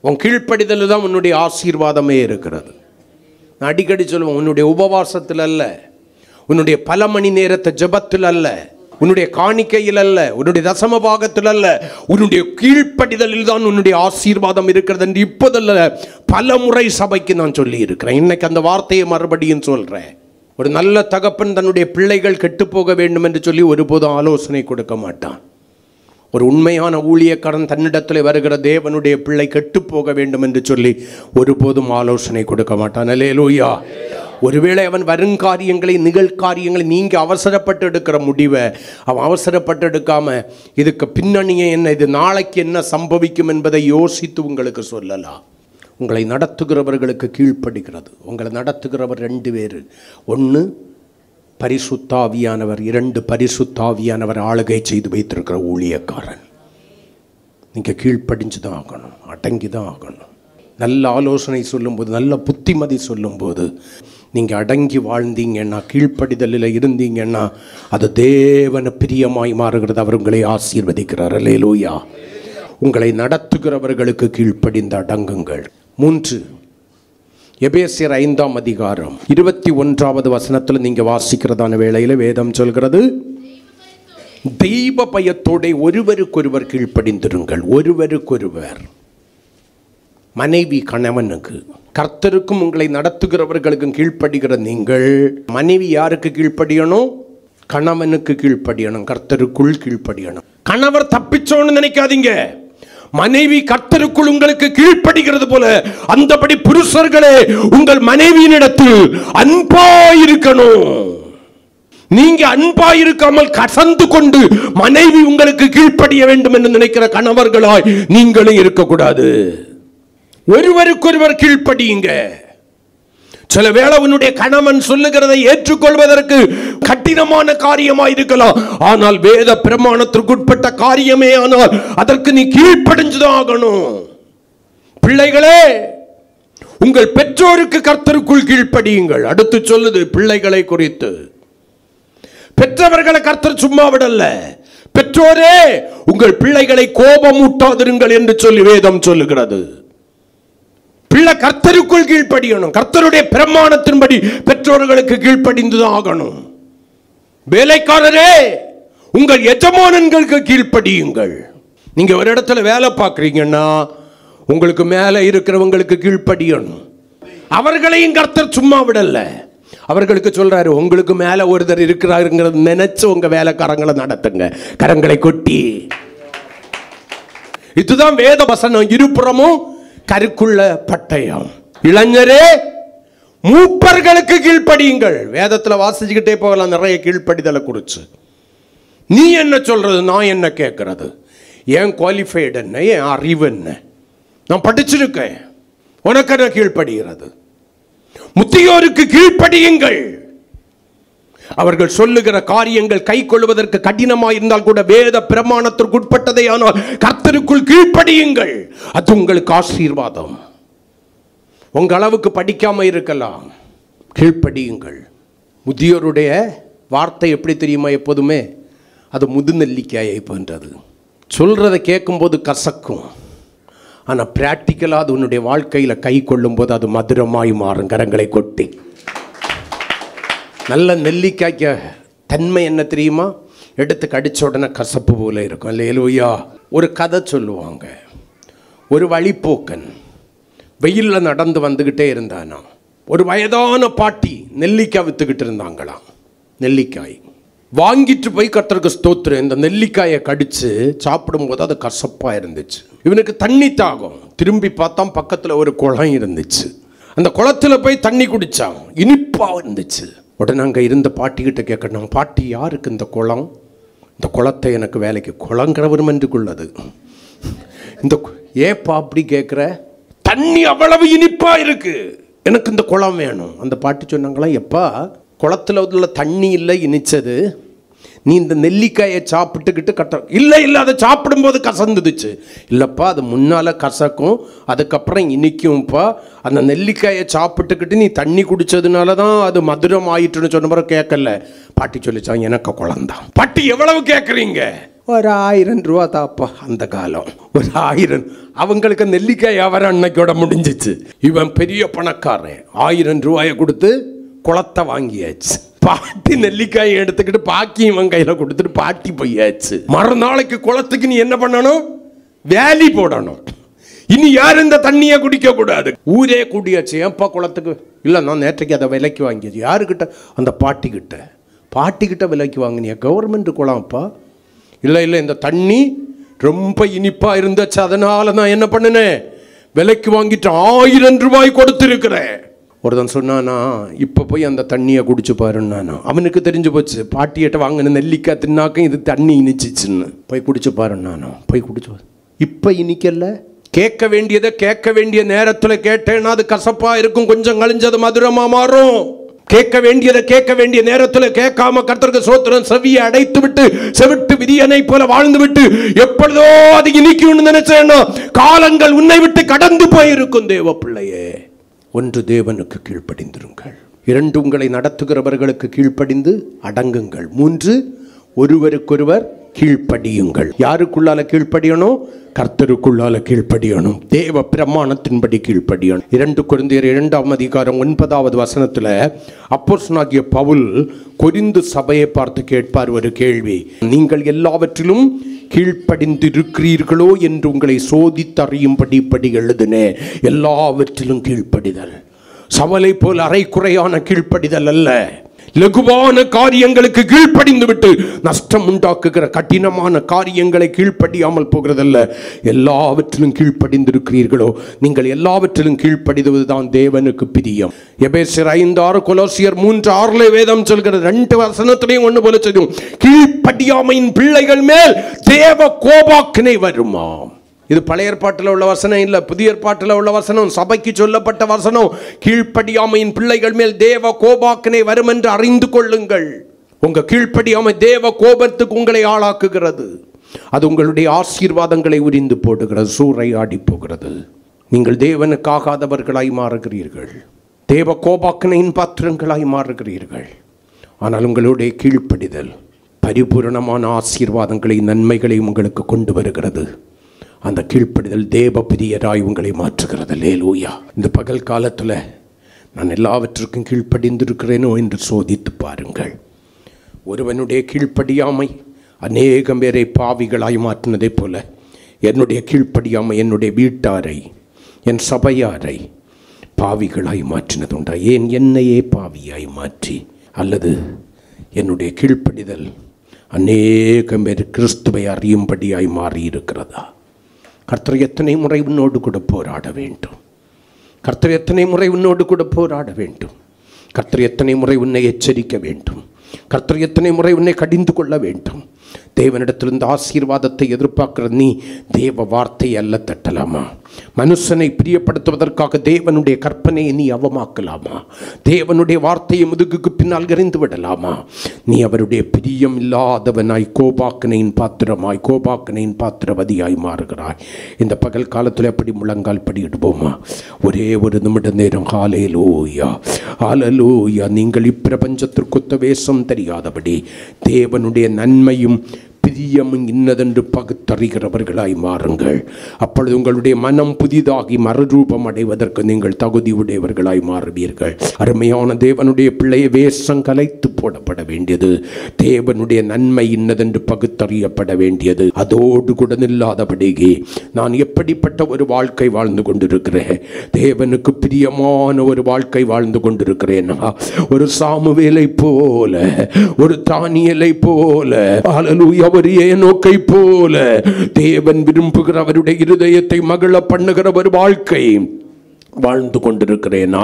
உன் கீழ்ப்படிதல் தான் உன்னுடைய ஆசீர்வாதமே இருக்கிறது. நான் அடிக்கடி சொல்லுவேன், உன்னுடைய உபவாசத்தில் அல்ல, உன்னுடைய பல மணி நேரத்தை ஜெபத்தில் அல்ல, உன்னுடைய காணிக்கையில் அல்ல, உன்னுடைய தசம பாகத்தில் அல்ல, உன்னுடைய கீழ்ப்படிதலில் தான் உன்னுடைய ஆசீர்வாதம் இருக்கிறது என்று இப்போதல்ல பல முறை சபைக்கு நான் சொல்லி இருக்கிறேன். இன்னைக்கு அந்த வார்த்தையை மறுபடியும் சொல்றேன். ஒரு நல்ல தகப்பன் தன்னுடைய பிள்ளைகள் கெட்டு போக வேண்டும் என்று சொல்லி ஒருபோதும் ஆலோசனை கொடுக்க மாட்டான். ஒரு உண்மையான ஊழியக்காரன் தன்னிடத்தில் வருகிற தேவனுடைய பிள்ளை கெட்டு போக வேண்டும் என்று சொல்லி ஒருபோதும் ஆலோசனை கொடுக்க மாட்டான். அல்லேலூயா. ஒருவேளை அவன் வருங்காரியங்களை நிகழ்காரியங்களை நீங்கள் அவசரப்பட்டு எடுக்கிற முடிவை அவன் அவசரப்பட்டு எடுக்காம இதுக்கு பின்னணியே என்ன, இது நாளைக்கு என்ன சம்பவிக்கும் என்பதை யோசித்து உங்களுக்கு சொல்லலாம். உங்களை நடத்துகிறவர்களுக்கு கீழ்ப்படுகிறது. உங்களை நடத்துகிறவர் 2 பேர். 1 பரிசுத்தாவியானவர், 2 பரிசுத்தாவியானவர் ஆளுகை செய்து வைத்திருக்கிற ஊழியக்காரன். நீங்கள் கீழ்ப்படிஞ்சு தான் ஆகணும், அடங்கி தான் ஆகணும். நல்ல ஆலோசனை சொல்லும்போது, நல்ல புத்திமதி சொல்லும்போது நீங்கள் அடங்கி வாழ்ந்தீங்கன்னா, கீழ்ப்படிதலில் இருந்தீங்கன்னா அது தேவன பிரியமாய் மாறுகிறது. அவர் உங்களை ஆசீர்வதிக்கிறார். அல்லேலூயா. உங்களை நடத்துகிறவர்களுக்கு கீழ்ப்படிந்து அடங்குங்கள். 3 எபேசியர் 5ஆம் அதிகாரம் 21வது வசனத்தில் நீங்கள் வாசிக்கிறதான வேளையில் வேதம் சொல்கிறது, தெய்வ பயத்தோட ஒருவருக்கொருவர் கீழ்ப்படிந்திருங்கள். ஒருவருக்கொருவர், மனைவி கணவனுக்கு, கர்த்தருக்கும் உங்களை நடத்துகிறவர்களுக்கும் கீழ்ப்படுகிற நீங்கள். மனைவி யாருக்கு கீழ்ப்படியணும்? கணவனுக்கு கீழ்ப்படியணும், கர்த்தருக்குள் கீழ்ப்படியணும். கணவர் தப்பிச்சோன்னு நினைக்காதீங்க. மனைவி கர்த்தருக்குள் உங்களுக்கு கீழ்ப்படுகிறது போல அந்தபடி புருஷர்களே உங்கள் மனைவியினிடத்தில் அன்பாயிருக்கணும். நீங்க அன்பாயிருக்காமல் கசந்து கொண்டு மனைவி உங்களுக்கு கீழ்ப்படிய வேண்டும் என்று நினைக்கிற கணவர்களாய் நீங்களும் இருக்கக்கூடாது. ஒருவருக்கொருவர் கீழ்ப்படியுங்க. சில வேளை உன்னுடைய கணவன் சொல்லுகிறதை ஏற்றுக்கொள்வதற்கு கடினமான காரியமாக இருக்கலாம். ஆனால் வேத பிரமாணத்திற்குட்பட்ட காரியமே ஆனால் அதற்கு நீ கீழ்ப்படிஞ்சுதான் ஆகணும். பிள்ளைகளே, உங்கள் பெற்றோருக்கு கர்த்தருக்குள் கீழ்ப்படியுங்கள். அடுத்து சொல்லுது பிள்ளைகளை குறித்து. பெற்றவர்களை கர்த்தர் சும்மா விடல. பெற்றோரே உங்கள் பிள்ளைகளை கோபமூட்டாதிருங்கள் என்று சொல்லி வேதம் சொல்லுகிறது. பிள்ளை கர்த்தருக்குள் கீழ்ப்படியணும். கர்த்தருடைய பிரமாணத்தின்படி பெற்றோர்களுக்கு கீழ்ப்படிந்துதான் ஆகணும். வேலைக்காரரே உங்கள் எஜமானன்களுக்கு கீழ்ப்படியுங்கள். நீங்க ஒரு இடத்துல வேலை பார்க்குறீங்கன்னா உங்களுக்கு மேலே இருக்கிறவங்களுக்கு கீழ்ப்படியணும். அவர்களையும் கர்த்தர் சும்மா விடல. அவர்களுக்கு சொல்றாரு, உங்களுக்கு மேல ஒருத்தர் இருக்கிறாருங்கிறது நினைச்சு உங்க வேலைக்காரங்களை நடத்துங்க, கரங்களை கொட்டி. இதுதான் வேத வசனம். இருபுறமும் கருக்குள்ள பட்டயம். இளைஞரே மூப்பர்களுக்கு கீழ்ப்படியுங்கள். வேதத்துல வாசிச்சுக்கிட்டே போகலாம் நிறைய கீழ்ப்படிதலை குறிச்சு. நீ என்ன சொல்றது, நான் என்ன கேட்கறது, ஏன் குவாலிஃபைடு என்ன, ஏன் அறிவு என்ன, நான் படிச்சிருக்கேன், உனக்கு என்ன கீழ்ப்படுகிறது. முதியோருக்கு கீழ்ப்படியுங்கள். அவர்கள் சொல்லுகிற காரியங்கள் கை கொள்வதற்கு கடினமாக இருந்தால் கூட வேத பிரமாணத்திற்கு உட்பட்டதே ஆனால் கர்த்தருக்குள் கீழ்ப்படியுங்கள். அது உங்களுக்கு ஆசீர்வாதம். உங்க அளவுக்கு படிக்காம இருக்கலாம், கீழ்ப்படியுங்கள். முதியோருடைய வார்த்தை எப்படி தெரியுமா? எப்போதுமே அது முதுநெல்லிக்காயை போன்றது. சொல்றதை கேட்கும்போது கசக்கும், ஆனால் பிராக்டிக்கலாக அது உன்னுடைய வாழ்க்கையில் கை கொள்ளும் போது அது மதுரமாய் மாறும். கரங்களை கொட்டி. நல்ல நெல்லிக்காய்க்க தன்மை என்ன தெரியுமா? எடுத்து கடிச்ச உடனே கசப்பு போல இருக்கும். அல்லேலூயா. ஒரு கதை சொல்லுவாங்க. ஒரு வழிப்போக்கன் வெயிலில் நடந்து வந்துக்கிட்டே இருந்தானா. ஒரு வயதான பாட்டி நெல்லிக்காய் விற்றுக்கிட்டு இருந்தாங்களாம். நெல்லிக்காய் வாங்கிட்டு போய் கர்த்தருக்கு ஸ்தோத்திரம். இந்த நெல்லிக்காயை கடிச்சு சாப்பிடும்போது அது கசப்பாக இருந்துச்சு. இவனுக்கு தண்ணி தாகம். திரும்பி பார்த்தா பக்கத்தில் ஒரு குளம் இருந்துச்சு. அந்த குளத்தில் போய் தண்ணி குடித்தான். இனிப்பாக இருந்துச்சு. உடனே அங்கே இருந்த பாட்டிக்கிட்ட கேட்கணும், பாட்டி யாருக்கு இந்த குளம்? இந்த குளத்தை எனக்கு வேலைக்கு, குளங்கிறவரும் என்றுக்குள்ளது. இந்த ஏப்பா அப்படி கேட்குற? தண்ணி அவ்வளவு இனிப்பா இருக்கு, எனக்கு இந்த குளம் வேணும். அந்த பாட்டி சொன்னாங்களா, எப்பா குளத்தில் உள்ள தண்ணி இல்லை இனிச்சது, நீ இந்த நெல்லிக்காயை சாப்பிட்டுக்கிட்டு கட்ட. இல்லை இல்லை, அதை சாப்பிடும்போது கசந்துடுச்சு. இல்லைப்பா, அது முன்னால் கசக்கும், அதுக்கப்புறம் இனிக்கும்ப்பா. அந்த நெல்லிக்காயை சாப்பிட்டுக்கிட்டு நீ தண்ணி குடித்ததுனால தான் அது மதுரம் ஆயிட்டுன்னு சொன்ன பிறகு கேட்கல. பாட்டி சொல்லிச்சான், எனக்கு குழந்தான். பாட்டி எவ்வளவு கேட்குறீங்க? ஒரு 1000 ரூபா தாப்பா. அந்த காலம் ஒரு 1000, அவங்களுக்கு நெல்லிக்காய் வியாபாரம் அன்னைக்கோட முடிஞ்சிச்சு. இவன் பெரிய பணக்காரன், 1000 ரூபாயை கொடுத்து குளத்தை வாங்கியாச்சு. பாட்டி நெல்லிக்காயை எடுத்துக்கிட்டு பாக்கி இவன் கையில கொடுத்துட்டு பாட்டி போயாச்சு. மறுநாளைக்கு குளத்துக்கு நீ என்ன பண்ணணும்? வேலி போடணும். இனி யாரும் இந்த தண்ணியை குடிக்க கூடாது. ஊரே குடியாச்சு. ஏன்ப்பா குளத்துக்கு? இல்லை, நான் நேற்றைக்கு அதை விலைக்கு வாங்கியாச்சு. யாருக்கிட்ட? அந்த பாட்டிக்கிட்ட விலைக்கு வாங்கினியா? கவர்மெண்ட் குளம்ப்பா. இல்லை இல்லை, இந்த தண்ணி ரொம்ப இனிப்பா இருந்துச்சு, அதனால நான் என்ன பண்ணினேன், விலைக்கு வாங்கிட்டு 1000 ரூபாய் கொடுத்துருக்கிறேன். ஒருத்தன் சொன்னானா, இப்போ போய் அந்த தண்ணியை குடிச்சு பாருன்னானா. அவனுக்கு தெரிஞ்சு போச்சு, பாட்டியிட்ட வாங்கின நெல்லிக்காய் தின்னாக்கும் இது தண்ணி இனிச்சிச்சுன்னு. போய் குடிச்சு பாருன்னானோ. போய் குடிச்சு பாரு. இப்போ இனிக்கல்ல. கேட்க வேண்டியதை கேட்க வேண்டிய நேரத்தில் கேட்டேன்னா அது கசப்பா இருக்கும், கொஞ்சம் கழிஞ்சது மதுரமா மாறும். கேட்க வேண்டியதை கேட்க வேண்டிய நேரத்தில் கேட்காம கர்த்தருக்கு ஸ்தோத்திரம் செவியை அடைத்து விட்டு செவிட்டு விதியனை போல வாழ்ந்து விட்டு எப்பொழுதோ அது இனிக்கும்னு நினைச்சேன்னா காலங்கள் உன்னை விட்டு கடந்து போயிருக்கும். தேவ பிள்ளையே, 1 தேவனுக்கு கீழ்ப்படிந்திருங்கள். 2 உங்களை நடத்துகிறவர்களுக்கு கீழ்ப்படிந்து அடங்குங்கள். 3 ஒருவருக்கொருவர் கீழ்ப்படியுங்கள். யாருக்குள்ளால கீழ்ப்படியணும்? கர்த்தருக்குள்ளால கீழ்ப்படியணும். தேவ பிரமாணத்தின்படி கீழ்ப்படியணும். 2 கொரிந்தியர் 2ஆம் அதிகாரம் 9வது வசனத்துல அப்போஸ்தலனாகிய பவுல் கொரிந்து சபையை பார்த்து கேட்பார் ஒரு கேள்வி. நீங்கள் எல்லாவற்றிலும் கீழ்ப்படிந்திருக்கிறீர்களோ என்று உங்களை சோதித்தறியும்படி இப்படி எழுதினேன். எல்லாவற்றிலும் கீழ்ப்படிதல். சவலை போல் அரைக்குறையான கீழ்ப்படிதல் அல்ல. லகுவான காரியங்களுக்கு கீழ்ப்படிந்து விட்டு நஷ்டம் உண்டாக்குகிற கடினமான காரியங்களை கீழ்ப்படியாமல் போகிறதல்ல. எல்லாவற்றிலும் கீழ்ப்படிந்திருக்கிறீர்களோ, நீங்கள் எல்லாவற்றிலும் கீழ்ப்படிவதுதான் தேவனுக்கு பிரியம். எபேசியர் 5:6, கொலோசியர் 3:6 வேதம் சொல்கிறது. 2 வசனத்திலையும் ஒன்று போல சொல்லும், கீழ்ப்படியாமையின் பிள்ளைகள் மேல் தேவ கோபாக்கினை வருமாம். இது பழைய ஏற்பாட்டில் உள்ள வசனம் இல்லை, புதிய ஏற்பாட்டில் உள்ள வசனம், சபைக்கு சொல்லப்பட்ட வசனம். கீழ்ப்படியாமையின் பிள்ளைகள் மேல் தேவ கோபாக்கினை வரும் என்று அறிந்து கொள்ளுங்கள். உங்க கீழ்ப்படியாமை தேவ கோபத்துக்கு உங்களை ஆளாக்குகிறது. அது உங்களுடைய ஆசீர்வாதங்களை உரிந்து போடுகிறது, சூறையாடி போகிறது. நீங்கள் தேவனுக்காகாதவர்களாய் மாறுகிறீர்கள், தேவ கோபாக்கினையின் பாத்திரங்களாய் மாறுகிறீர்கள். ஆனால் உங்களுடைய கீழ்ப்படிதல் பரிபூரணமான ஆசீர்வாதங்களை நன்மைகளையும் உங்களுக்கு கொண்டு வருகிறது. அந்த கீழ்ப்படிதல் தேவ பிரியராய் உங்களை மாற்றுகிறது. அல்லேலூயா. இந்த பகல் காலத்தில் நான் எல்லாவற்றுக்கும் கீழ்ப்படிந்திருக்கிறேனோ என்று சோதித்து பாருங்கள். ஒருவனுடைய கீழ்ப்படியாமை அநேகம் பேரை பாவிகளாய் மாற்றினதை போல என்னுடைய கீழ்ப்படியாமை என்னுடைய வீட்டாரை, என் சபையாரை பாவிகளாய் மாற்றினது உண்டா? ஏன் என்னையே பாவியாய் மாற்றி? அல்லது என்னுடைய கீழ்ப்படிதல் அநேகம் பேர் கிறிஸ்துவை அறியும்படியாய் மாறி இருக்கிறதா? கர்த்தர் எத்தனை முறை உன்னோடு கூட போராட வேண்டும். கர்த்தர் எத்தனை முறை உன்னோடு கூட போராட வேண்டும். கர்த்தர் எத்தனை முறை உன்னை எச்சரிக்க வேண்டும். கர்த்தர் எத்தனை முறை உன்னை கடிந்து கொள்ள வேண்டும். தேவனிடத்திலிருந்து ஆசீர்வாதத்தை எதிர்பார்க்கிற நீ தேவ வார்த்தை அல்ல தட்டலாமா? மனுஷனை பிரியப்படுத்துவதற்காக தேவனுடைய கற்பனையை நீ அவமாக்கலாமா? தேவனுடைய வார்த்தையை முதுகுக்கு பின்னால் எறிந்து விடலாமா? நீ அவருடைய பிரியம் இல்லாதவனாய் கோபாக்கினையின் பாத்திரமாய், கோபாக்கினையின் பாத்திரவதியாய் மாறுகிறாய். இந்த பகல் காலத்தில் எப்படி முழங்கால் படியிடுவோமா? ஒரே ஒரு நிமிட நேரம். ஹல்லேலூயா, ஹல்லேலூயா. நீங்கள் இப்பிரபஞ்சத்திற்கொத்த வேஷம் தெரியாதபடி தேவனுடைய நன்மையும் பிரியமும் இன்னதென்று பகுத்தறிகிறவர்களாய் மாறுங்கள். அப்பொழுது உங்களுடைய மனம் புதிதாகி மறுரூபம் அடைவதற்கு நீங்கள் தகுதி உடையவர்களாய் மாறுவீர்கள். அருமையான தேவனுடைய பிள்ளையை, வேஷம் கலைத்து போடப்பட வேண்டியது. தேவனுடைய நன்மை இன்னதென்று பகுத்தறியப்பட வேண்டியது. அதோடு கூட நில்லாதபடியே நான் எப்படிப்பட்ட ஒரு வாழ்க்கை வாழ்ந்து கொண்டிருக்கிறேன்? தேவனுக்கு பிரியமான ஒரு வாழ்க்கை வாழ்ந்து கொண்டிருக்கிறேன். ஒரு சாமுவேலை போல, ஒரு தானியேலை போல, ஹல்லேலூயா, ஒரு ஏனோக்கை போல தேவன் விரும்புகிற அவருடைய இருதயத்தை மகிழ பண்ணுகிற ஒரு வாழ்க்கை வாழ்ந்து கொண்டிருக்கிறேனா?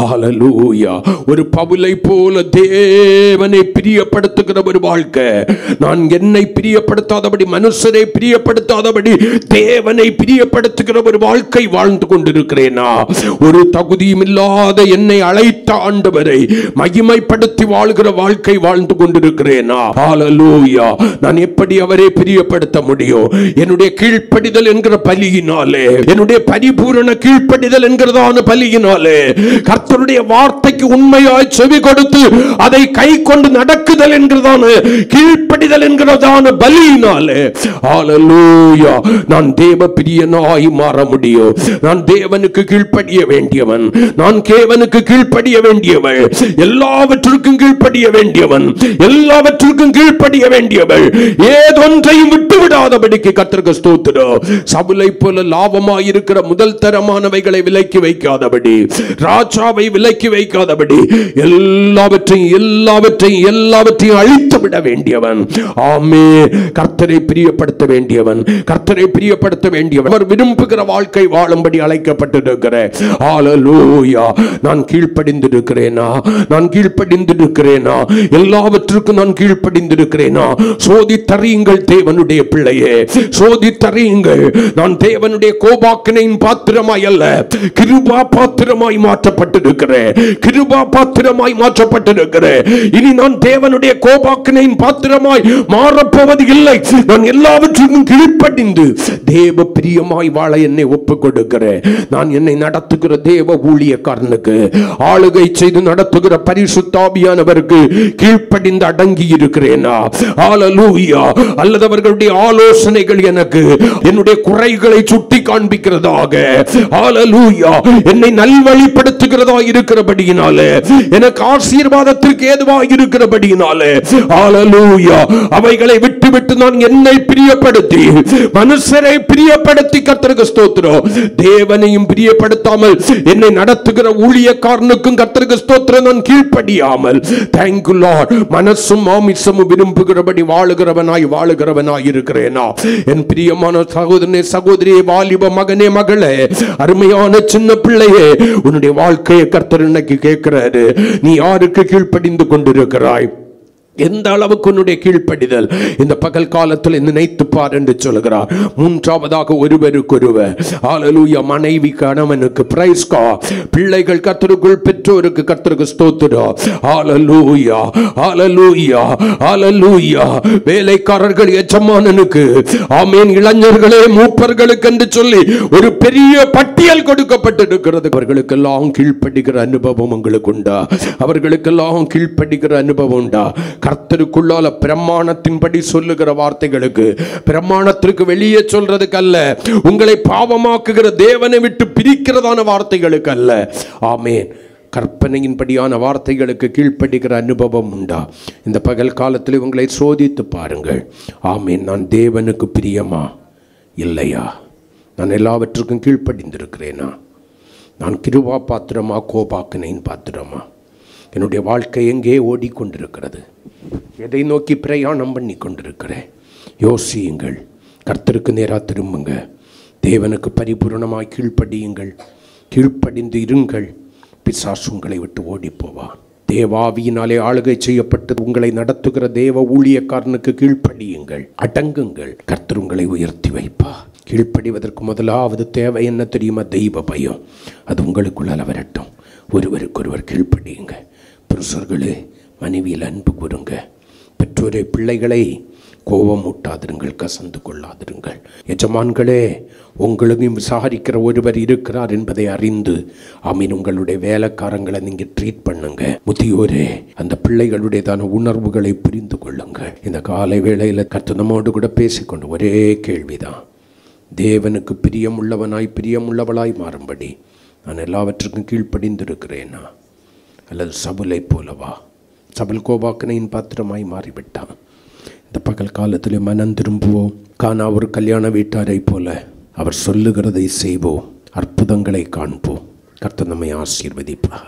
ஹல்லேலூயா. ஒரு பவுலை போல தேவனை பிரியப்படுத்துகிற ஒரு வாழ்க்கை. நான் என்னை பிரியப்படுத்தாதபடி, மனுஷரை பிரியப்படுத்தாதபடி தேவனை பிரியப்படுத்துகிற ஒரு வாழ்க்கை வாழ்ந்து கொண்டிருக்கிறேனா? ஒரு தகுதியும் இல்லாத என்னை அழைத்த ஆண்டவரை மகிமைப்படுத்தி வாழ்கிற வாழ்க்கை வாழ்ந்து கொண்டிருக்கிறேனா? ஹல்லேலூயா. நான் எப்படி அவரை பிரியப்படுத்த முடியும்? என்னுடைய கீழ்ப்படிதல் என்கிற பலியினாலே, என்னுடைய பரிபூரண கீழ்ப்படிதல் என்கிறதான பலியினாலே, கர்த்தருடைய வார்த்தைக்கு உண்மையாய் செவி கொடுத்து அதை கை கொண்டு நடக்குதல் என்கிறதான கீழ்ப்படிதல் என்கிறதான பலியினாலே, ஹல்லேலூயா, நான் தேவ பிரியனாய் மாற முடியும். நான் தேவனுக்கு கீழ்ப்படிய வேண்டியவன், நான் தேவனுக்கு கீழ்ப்படிய வேண்டியவள், எல்லாவற்றுக்கும் கீழ்ப்படிய வேண்டியவன், எல்லாவற்றுக்கும் கீழ்ப்படிய வேண்டியவள், ஏதொன்றையும் விட்டு விடாதபடிக்கு கர்த்தருக்கு ஸ்தோத்திரம். சவுலை போல லாபமாய் இருக்கிற முதல் தரமானவைகளை விலக்கி வைக்காதபடி, ராஜாவை விலக்கி வைக்காதபடி, எல்லாவற்றையும் அழித்து விட வேண்டியவன். ஆமென். கர்த்தரை பிரியப்படுத்த வேண்டியவன், கர்த்தரை பிரியப்படுத்த வேண்டியவன், அவர் விரும்புகிற வாழ்க்கை வாழும்படி அழைக்கப்பட்டிருக்கிறேன். ஹல்லேலூயா. நான் கீழ்ப்படிந்திருக்கிறேனா? நான் கீழ்ப்படிந்திருக்கிறேனா? எல்லாவற்றுக்கும் நான் கீழ்ப்படிந்திருக்கிறேனா? சோதித்தறியுங்கள் தேவனுடைய பிள்ளையே, சோதித்தறியுங்கள். நான் தேவனுடைய கோபாக்கினையின் பாத்திரமாய் அல்ல, கிருபா பாத்திரமாய் மாற்றப்பட்டிருக்கிறேன், கிருபா பாத்திரமாய் மாற்றப்பட்டிருக்கிறேன். இனி நான் தேவனுடைய கோபாக்கினையின் பாத்திரமாய் மாறப்போவது இல்லை. நான் எல்லாவற்றுக்கும் கீழ்ப்படிந்து தேவ பிரியமாய் வாழ என்னை ஒப்புக் கொடுக்கிறேன். நான் என்னை நடத்துகிற தேவ ஊழியக்காரனுக்கு, ஆளுகை செய்து நடத்துகிற பரிசுத்த ஆவியானவருக்கு கீழ்ப்படிந்து அடங்கி இருக்கிறேனா? ஹல்லேலூயா. அல்லது அவர்களுடைய ஆலோசனைகள் எனக்கு என்னுடைய குறைகளை சுட்டி காண்பிக்கிறதாக, ஹல்லேலூயா, என்னை நல்வழிப்படுத்துகிறதா இருக்கிறபடியினாலே, எனக்கு ஆசீர்வாதத்திற்கு ஏதுவாக இருக்கிறபடியினாலே, ஹல்லேலூயா, அவைகளை விட்டு விட்டு நான் என்னை பிரியப்படுத்தி, மனுஷரை பிரியப்படுத்தி, கர்த்தருக்கு ஸ்தோத்திரம், தேவனையும் பிரியப்படுத்தாமல் என்னை நடத்துகிற ஊழியக்காரனுக்கும் கர்த்தருக்கு ஸ்தோத்திரம் நான் கீழ்ப்படியாமல், தேங்க் யூ லார்ட், மனசும் மாமிசமும் விரும்புகிறபடி வாழுகிறவனாய் இருக்கிறேனா? என் பிரியமான சகோதரனே, சகோதரியே, வாலிப மகனே, மகளே, அருமையான சின்ன பிள்ளையே, உன்னுடைய வாழ்க்கையை கர்த்தர் இன்னைக்கு கேட்கிறாரு. நீ யாருக்கு கீழ்ப்படிந்து கொண்டிருக்கிறாய்? எந்த அளவுக்கு உன்னுடைய கீழ்ப்படிதல் இந்த பகல் காலத்தில் நினைத்து பார் என்று சொல்கிறார். மூன்றாவதாக ஒருவருக்கொருவர், ஹல்லேலூயா, மனைவி கணவனுக்கு, பிரைஸ் காட், பிள்ளைகள் கர்த்தருக்குள் பெற்றோருக்கு கர்த்தருக்கு ஸ்தோத்திரம், ஹல்லேலூயா, ஹல்லேலூயா, ஹல்லேலூயா, வேலைக்காரர்கள் எஜமானனுக்கு, ஆமென், இளைஞர்களே மூப்பர்களுக்கு என்று சொல்லி ஒரு பெரிய பட்டியல் கொடுக்கப்பட்டிருக்கிறது. அவர்களுக்கெல்லாம் கீழ்ப்படிகிற அனுபவம் உங்களுக்கு உண்டா? அவர்களுக்கெல்லாம் கீழ்ப்படிகிற அனுபவம் உண்டா? கர்த்தருக்குள்ளால பிரமாணத்தின்படி சொல்லுகிற வார்த்தைகளுக்கு, பிரமாணத்திற்கு வெளியே சொல்றதுக்கு அல்ல, உங்களை பாவமாக்குகிற தேவனை விட்டு பிரிக்கிறதான வார்த்தைகளுக்கு அல்ல, ஆமென், கற்பனையின்படியான வார்த்தைகளுக்கு கீழ்ப்படுகிற அனுபவம் உண்டா? இந்த பகல் காலத்தில் உங்களை சோதித்து பாருங்கள். ஆமென். நான் தேவனுக்கு பிரியமா இல்லையா? நான் எல்லாவற்றுக்கும் கீழ்ப்படிந்திருக்கிறேனா? நான் கிருபா பாத்திரமா, கோபாக்கினையின் பாத்திரமா? என்னுடைய வாழ்க்கை எங்கே ஓடிக்கொண்டிருக்கிறது? எதை நோக்கி பிரயாணம் பண்ணி கொண்டிருக்கிறேன்? யோசியுங்கள். கர்த்தருக்கு நேராக திரும்புங்க. தேவனுக்கு பரிபூர்ணமாய் கீழ்ப்படியுங்கள். கீழ்ப்படிந்து இருங்கள். பிசாசு உங்களை விட்டு ஓடி போவான். தேவாவியினாலே ஆளுகை செய்யப்பட்டு உங்களை நடத்துகிற தேவ ஊழியக்காரனுக்கு கீழ்ப்படியுங்கள், அடங்குங்கள். கர்த்தர் உங்களை உயர்த்தி வைப்பா. கீழ்ப்படிவதற்கு முதலாவது தேவை என்ன தெரியுமா? தெய்வ பயம். அது உங்களுக்குள்ளால வரட்டும். ஒருவருக்கொருவர் கீழ்ப்படியுங்க. புருஷர்களே, மனைவியில் அன்பு கூறுங்க. பெற்றோரை, பிள்ளைகளை கோபம் ஊட்டாதிருங்கள், கசந்து கொள்ளாதிருங்கள். எஜமான்களே, உங்களையும் விசாரிக்கிற ஒருவர் இருக்கிறார் என்பதை அறிந்து, ஆமீன், உங்களுடைய வேலைக்காரங்களை நீங்கள் ட்ரீட் பண்ணுங்க. முதியோரே, அந்த பிள்ளைகளுடையதான உணர்வுகளை புரிந்து கொள்ளுங்கள். இந்த காலை வேளையில் கர்த்தர் நம்மோடு கூட பேசிக்கொண்டு ஒரே கேள்விதான். தேவனுக்கு பிரியமுள்ளவனாய், பிரியமுள்ளவளாய் மாறும்படி நான் எல்லாவற்றுக்கும் கீழ்ப்படிந்திருக்கிறேனா? அல்லது சவுலை போலவா? சவுல் கோபாக்கினையின் பாத்திரமாய் மாறிவிட்டான். இந்த பகல் காலத்தில் மனம் திரும்புவோம். கானா ஒரு கல்யாண வீட்டாரை போல அவர் சொல்லுகிறதை செய்வோம். அற்புதங்களை காண்போம். கர்த்தர் நம்மை ஆசீர்வதிப்பார்.